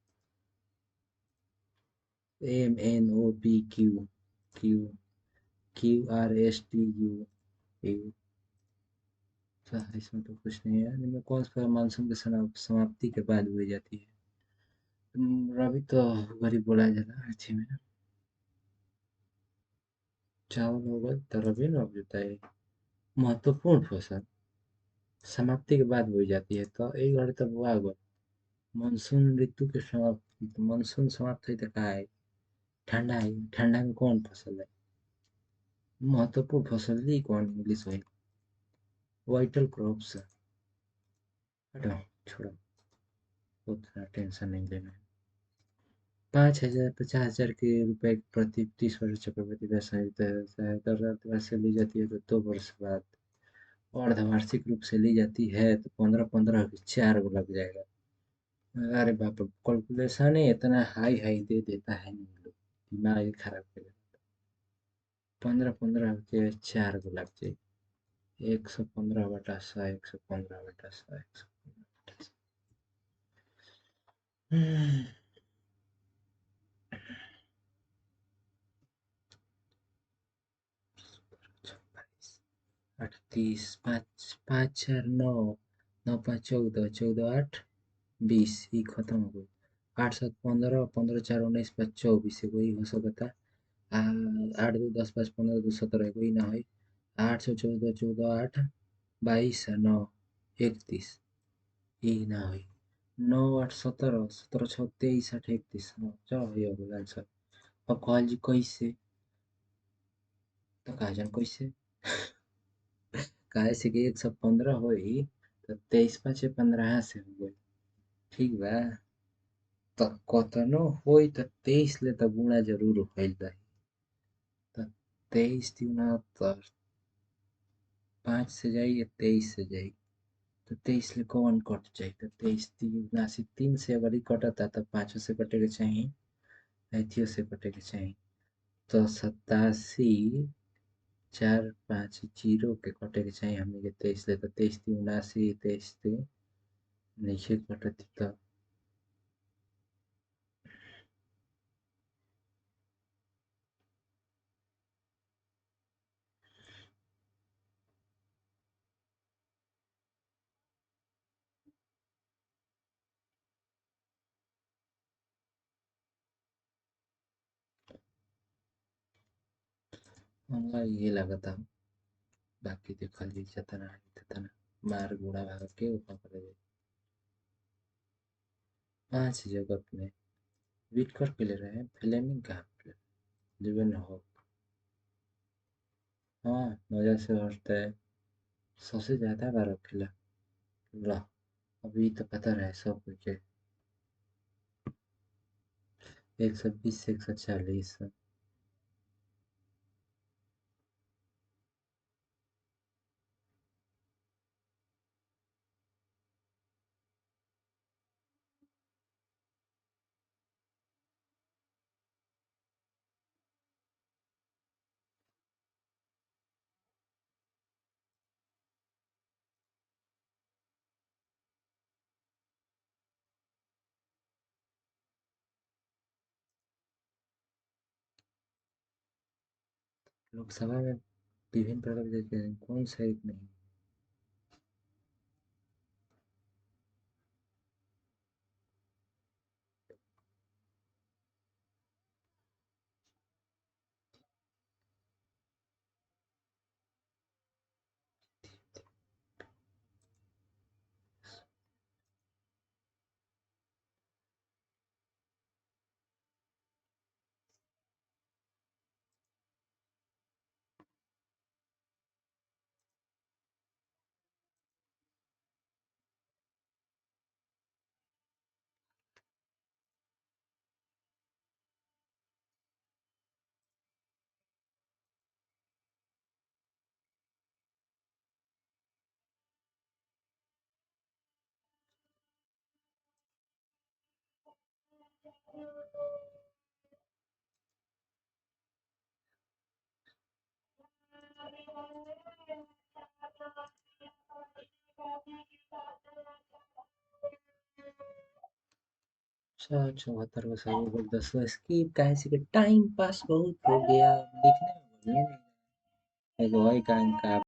M N O P Q, Q Q R S T U, U. इसमें तो कुछ नहीं है। इनमें कौन सा मानसून की समाप्ति के बाद हुई जाती है? रबी तो गरीब बोला जाता है अच्छी में। चावल होगा तो रबी ना उपजता है। महत्वपूर्ण फसल समाप्ति के बाद बोई जाती है तो एक घड़ी तक बुआ गो। मानसून ऋतु के समाप्त, मानसून समाप्त हुई तो कहा है? ठंडा है। ठंडा में कौन फसल है? महत्वपूर्ण फसल ही कौन इंग्लिश में? Vital crops. हटो, छोड़ो, उतना टेंशन नहीं लेना है। 5,000 50,000 के रुपए प्रति 30 वर्ष चक्रवृद्धि ब्याज सहायता से ली जाती है तो 2 वर्ष बाद। अर्धवार्षिक रूप से ली जाती है तो 15-15 के 4 गो लग जाएगा। अरे बाप रे, कैलकुलेशन ही इतना हाई हाई दे देता है इन लोग, दिमाग ही खराब कर देता है। 15-15 के 4 गो लग जाए। 115/100, 115/100, 115/100। हम्म, 38, 5 5 4 9, 9 5 14, 14 8 20, ये खत्म हो गई। 8 7 15, 15 4 19 5 24, वही हो सकता है। 8 2 10 5 15 2 17, वही ना है। 8 से 14, 14 8 22 9 31, यही ना है। 9 8 17, 17 6 23 8 31, चलो ये हो गया आंसर। अब कॉल जी कैसे? तो कहा जान कैसे? काहे से कि 115 होई तो 23 5 15 से हो गई। ठीक बा। तो कतनो होई तो 23 ले तो गुणा जरूर होइल रही। तो 23 दूना तो 5 से जाई या 23 से जाई? तो 23 ले कौन कट जाई? तो 23 दूना से 3 से अगर ही कटता तो 5 से कटे के चाहिए, ऐथियो से कटे के चाहिए। तो 87 4 5 जीरो के कटे के चाहिए हमने के 23 ले। तो 23 79, 23 नीचे कटती तो हमरा ये लगा था। बाकी देखल जाई जतना आई ततना मार गुणा भाग के ऊपर करे जाई। 5 जगत में विटकर के ले रहे हैं, फ्लेमिंग कहाँ पे? लिवन हो। हाँ, मजा से हटता है। सबसे ज्यादा बार खेला। ला, अभी तो पता रहे सब कुछ। 120 से 140। लोकसभा में विभिन्न प्रकार के देते हैं, कौन सा एक नहीं? अच्छा 74 का सही बोल 10 का स्किप काहे से कि टाइम पास बहुत हो गया लिखने में बढ़िया नहीं है। एगो और काम का